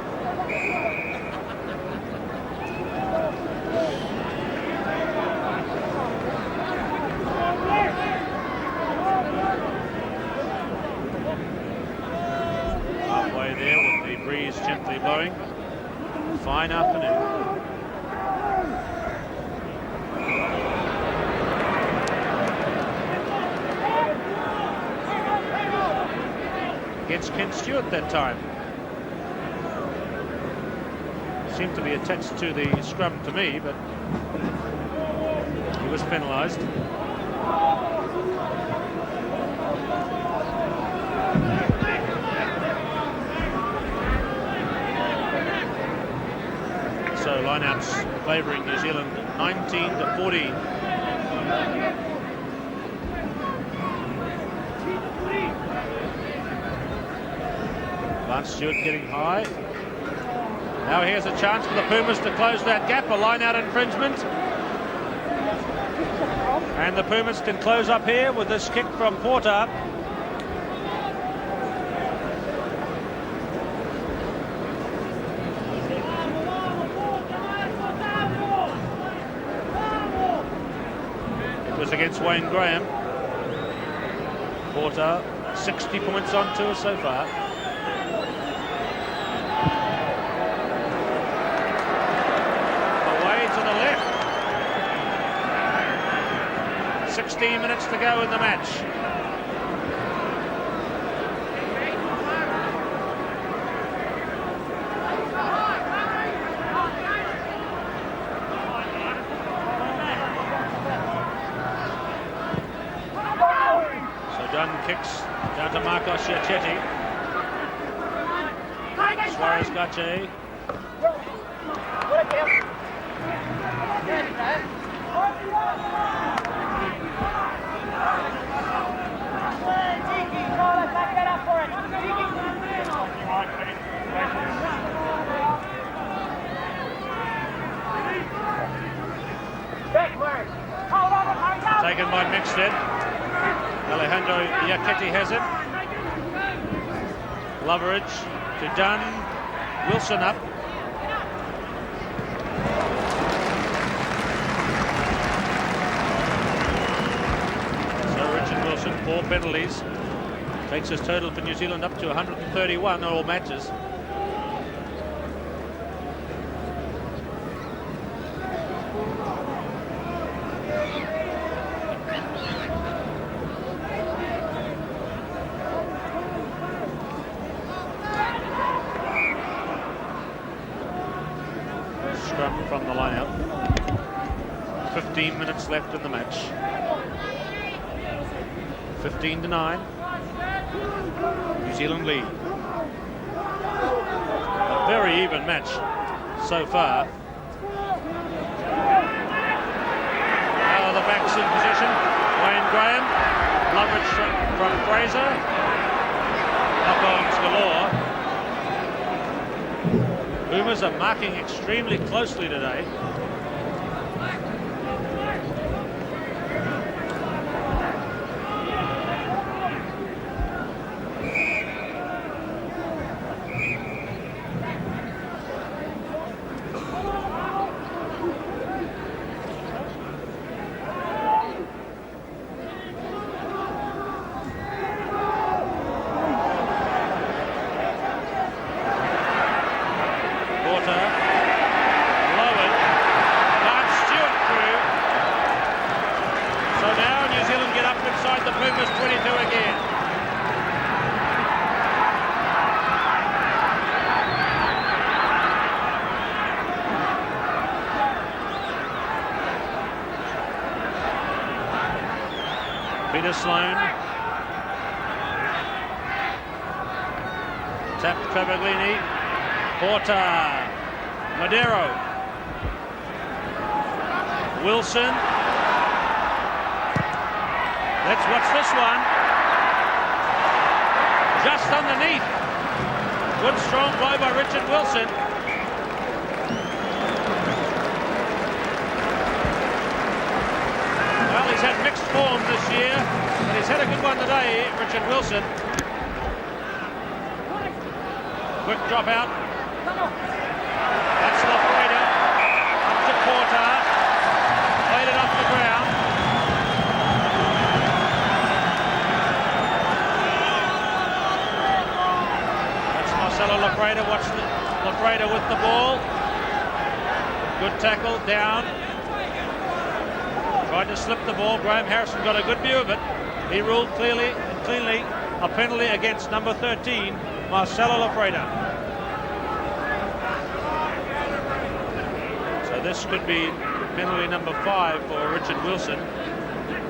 Halfway there with the breeze gently blowing. Fine afternoon. Against Ken Stewart that time. Seemed to be attached to the scrum to me, but he was penalised. So lineouts favouring New Zealand 19-14. Lance Stewart getting high. Now here's a chance for the Pumas to close that gap, a line-out infringement. And the Pumas can close up here with this kick from Porter. It was against Wayne Graham. Porter, 60 points on tour so far. Away to the left. 16 minutes to go in the match. So Dunn kicks down to Marcos Giachetti. Suarez Gache. Taken by Mixted. Alejandro Giachetti has it. Loveridge to Dunn. Wilson up. So Richard Wilson, 4 penalties. Takes his total for New Zealand up to 131 all matches. Scrum from the line-out. 15 minutes left in the match. 15-9. New Zealand lead. A very even match so far. Now the back's in position. Wayne Graham Loveridge from Fraser. Knock-ons galore. Boomers are marking extremely closely today. Sloan. Tap Travaglini. Porter. Madero. Wilson. Let's watch this one. Just underneath. Good strong play by Richard Wilson. Well, he's had mixed form this year, but he's had a good one today, Richard Wilson. Quick drop out. That's Lafreda. Up to Porter. Played it off the ground. That's Marcelo Lafreda. Watch Lafreda with the ball. Good tackle, down. Tried to slip the ball. Graham Harrison got a good view of it. He ruled cleanly a penalty against number 13, Marcelo Lafreda. So this could be penalty number 5 for Richard Wilson.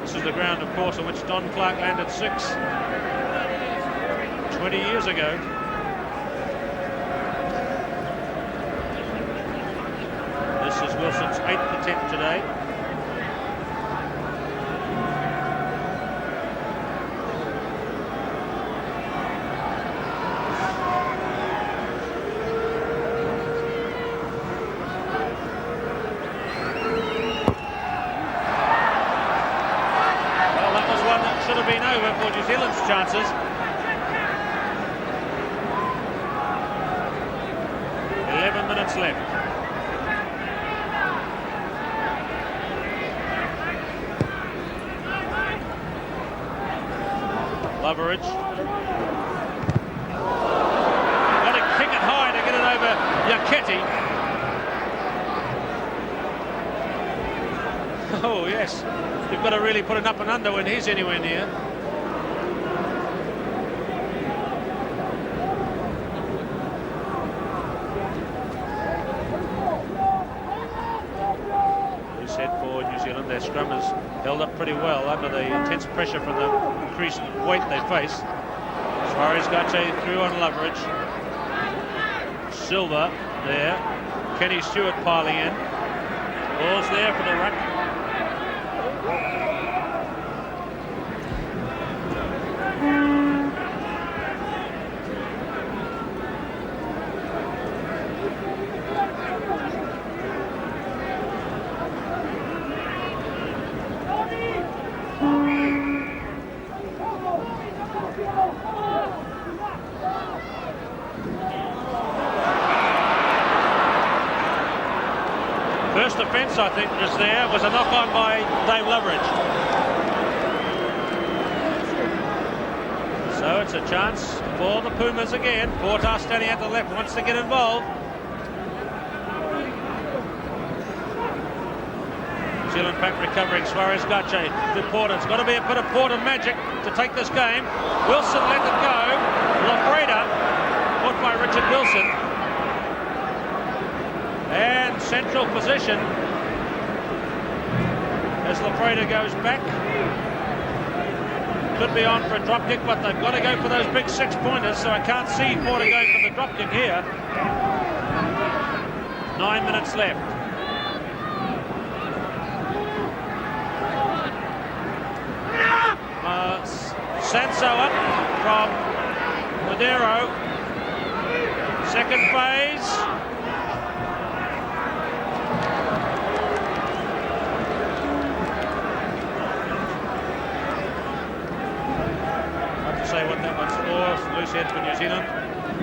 This is the ground, of course, on which Don Clark landed 6 20 years ago. This is Wilson's 8th attempt today. Chances. 11 minutes left. Loveridge. Got to kick it high to get it over Yaketti. Oh yes, you've got to really put an up and under when he's anywhere near. Their scrum has held up pretty well under the intense pressure from the increased weight they face. Suarez Gache through on Loveridge. Silva there. Kenny Stewart piling in. Ball's there for the ruck. First offence, I think, just there was a knock-on by Dave Loveridge. So it's a chance for the Pumas again. Porter standing at the left, wants to get involved. New Zealand pack recovering. Suarez Gache to Porter. It's got to be a bit of Porter magic to take this game. Wilson let it go. Lafreda caught by Richard Wilson. And central position as Lafreda goes back. Could be on for a drop kick, but they've got to go for those big 6-pointers, so I can't see Porter going for the drop kick here. 9 minutes left. Sanso up from Madero. Second phase. Hard to say what that one's for. Loose head for New Zealand.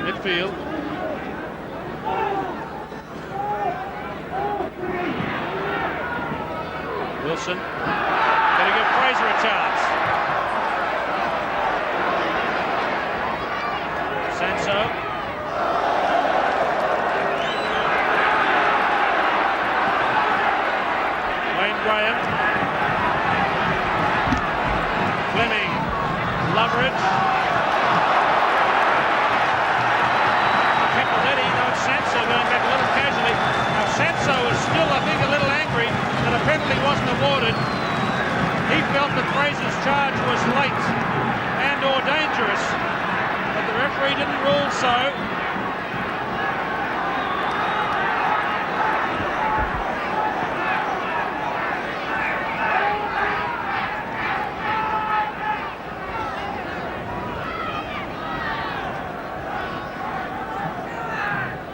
Midfield. Wilson. Going to give Fraser a chance. Sanso. Wayne Graham. Fleming. Loveridge. Capoletti. No, it's Sanso going back a little casually. Now Sanso is still, I think, a little angry that a penalty wasn't awarded. He felt that Fraser's charge was late and or dangerous, but the referee didn't rule so.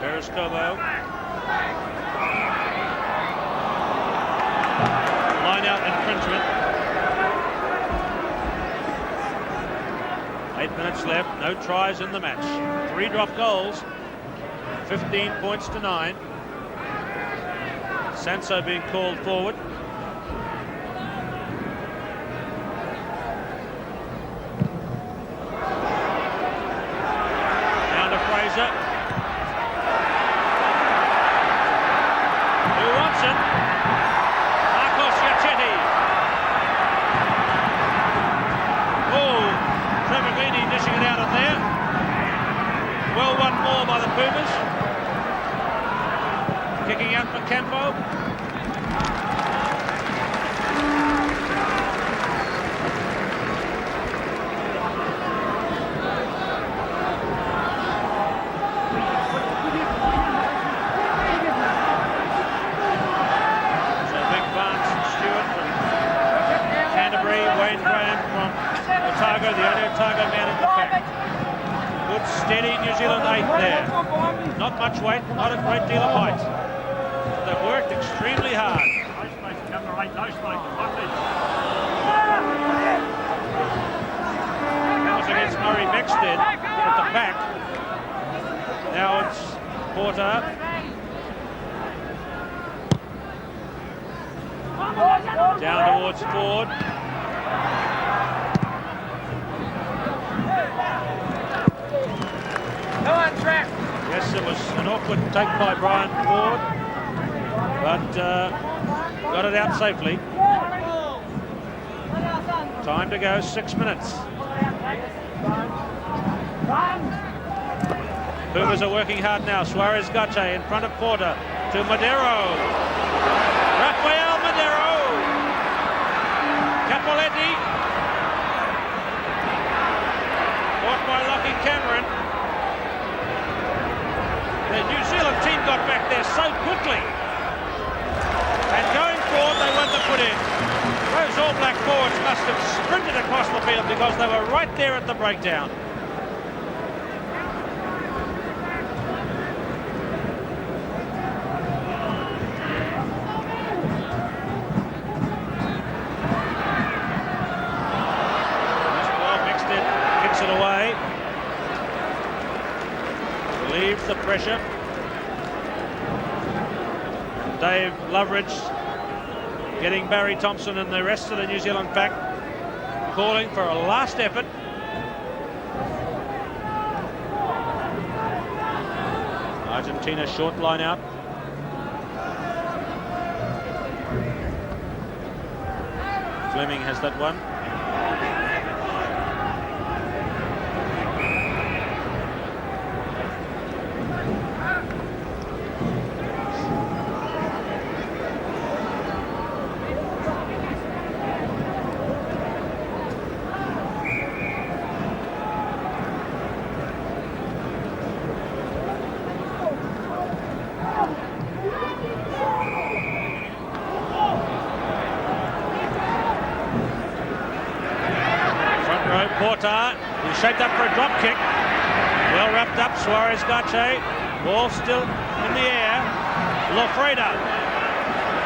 Periscobo. Line out infringement. 8 minutes left, no tries in the match. 3 drop goals, 15 points to 9. Sanso being called forward. Down to Fraser. Who wants it? Marcos Giachetti. Trevellini dishing it out in there. Well won more by the Pumas. Kicking out for Campo. So Vic Barnes and Stewart from Canterbury, Wayne Graham from Otago, the only Otago man in the pack. Good steady New Zealand 8 there. Not much weight, not a great deal of height. They've worked extremely hard. That was against Murray Beckstead at the back. Now it's Porter. Down towards Ford. Yes, it was an awkward take by Brian Ford, but got it out safely. Time to go, 6 minutes. Pumas are working hard now. Suarez Gache in front of Porter to Madero. Rafael Madero. Capoletti. Caught by Lockie Cameron. The New Zealand team got back there so quickly. And going forward, they went to put in. Those All Black forwards must have sprinted across the field because they were right there at the breakdown. This ball mixed it, kicks it away. Relieves the pressure. Dave Loveridge getting Barry Thompson and the rest of the New Zealand pack calling for a last effort. Argentina short line out. Fleming has that one. Porter, he's shaped up for a drop kick. Well wrapped up, Suarez Gache. Ball still in the air. Lofreda.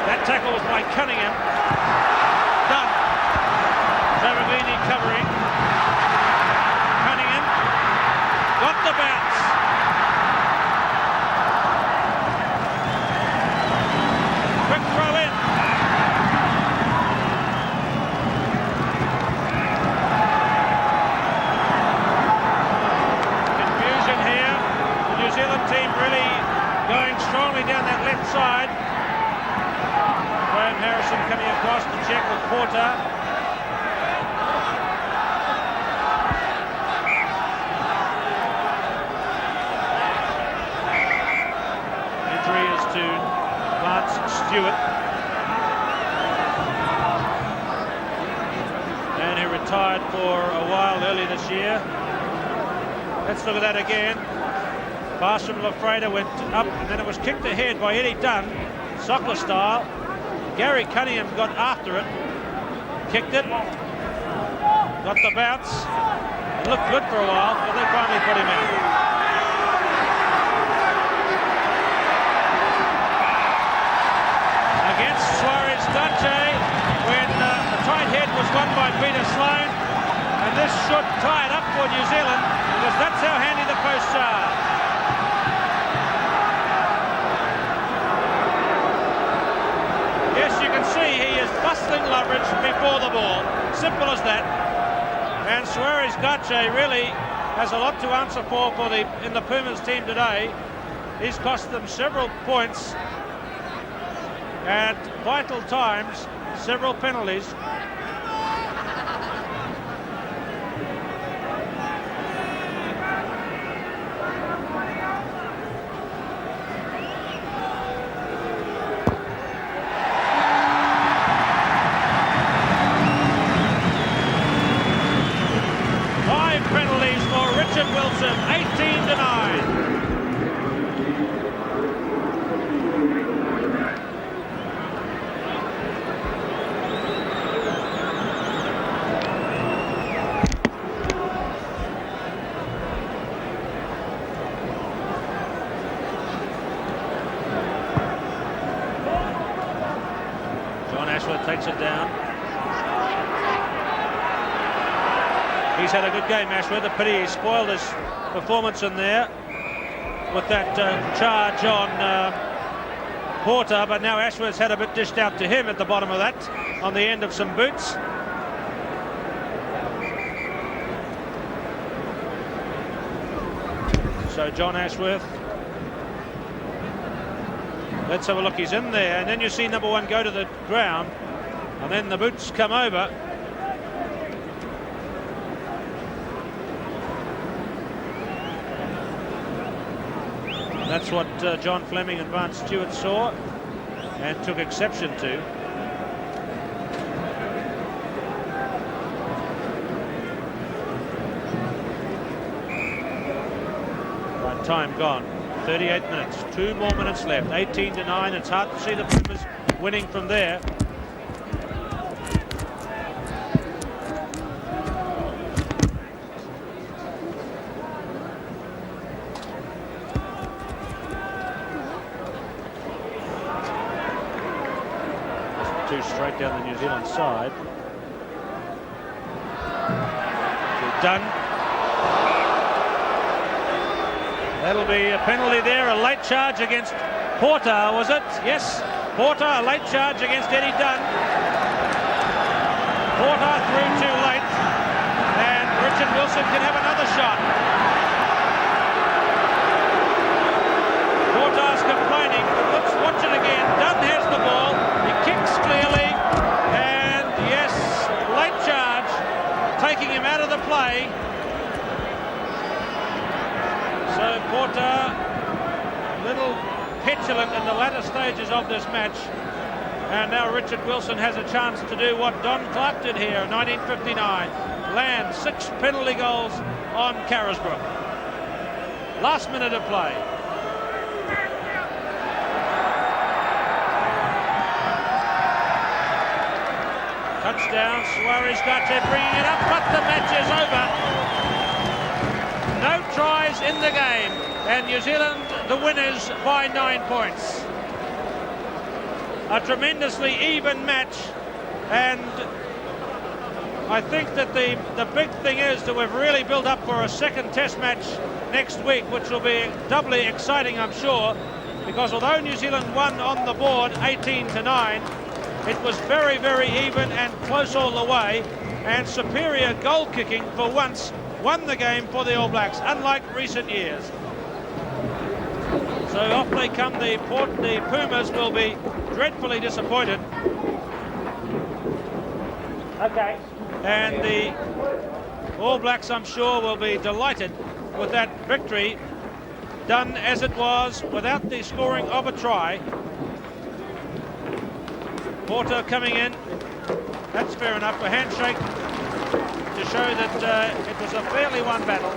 That tackle was by Cunningham. Done. Travaglini covering. Cunningham got the bounce. Quick throw in. Confusion here. The New Zealand team really going strongly down that left side. Graham Harrison coming across to check with Porter. Injury is to Lance Stewart. And he retired for a while early this year. Let's look at that again. Pass from Lofreda went up, and then it was kicked ahead by Eddie Dunn, soccer style. Gary Cunningham got after it, kicked it, got the bounce. It looked good for a while, but they finally put him in. Against Suarez Gache, when the tight head was won by Peter Sloan, and this should tie it up for New Zealand, because that's how handy the posts are. Yes, you can see he is bustling Loveridge before the ball. Simple as that. And Suarez Gache really has a lot to answer for in the Pumas team today. He's cost them several points at vital times, several penalties. Wilson, 18-9. John Ashworth takes it down. He's had a good game, Ashworth. A pity he spoiled his performance in there with that charge on Porter, but now Ashworth's had a bit dished out to him at the bottom of that on the end of some boots. So John Ashworth, let's have a look. He's in there, and then you see number one go to the ground, and then the boots come over. That's what John Fleming and Vance Stewart saw and took exception to. Right, time gone. 38 minutes. 2 more minutes left. 18-9. It's hard to see the Pumas winning from there. Straight down the New Zealand side. Done. That'll be a penalty there, a late charge against Porter, was it? Yes, Porter, a late charge against Eddie Dunn. Porter through too late, and Richard Wilson can have another shot. Porter's complaining, but let's watch it again. Dunn has the ball. Kicks clearly, and yes, late charge, taking him out of the play. So Porter, a little petulant in the latter stages of this match, and now Richard Wilson has a chance to do what Don Clark did here in 1959, land 6 penalty goals on Carisbrook. Last minute of play. Touchdown, Suarez Garte bringing it up, but the match is over. No tries in the game, and New Zealand the winners by 9 points. A tremendously even match, and I think that the big thing is that we've really built up for a second test match next week, which will be doubly exciting, I'm sure, because although New Zealand won on the board 18-9, it was very, very even and close all the way, and superior goal kicking for once won the game for the All Blacks, unlike recent years. So off they come. The Pumas will be dreadfully disappointed. Okay. And the All Blacks, I'm sure, will be delighted with that victory, done as it was without the scoring of a try. Porter coming in. That's fair enough. A handshake to show that it was a fairly won battle.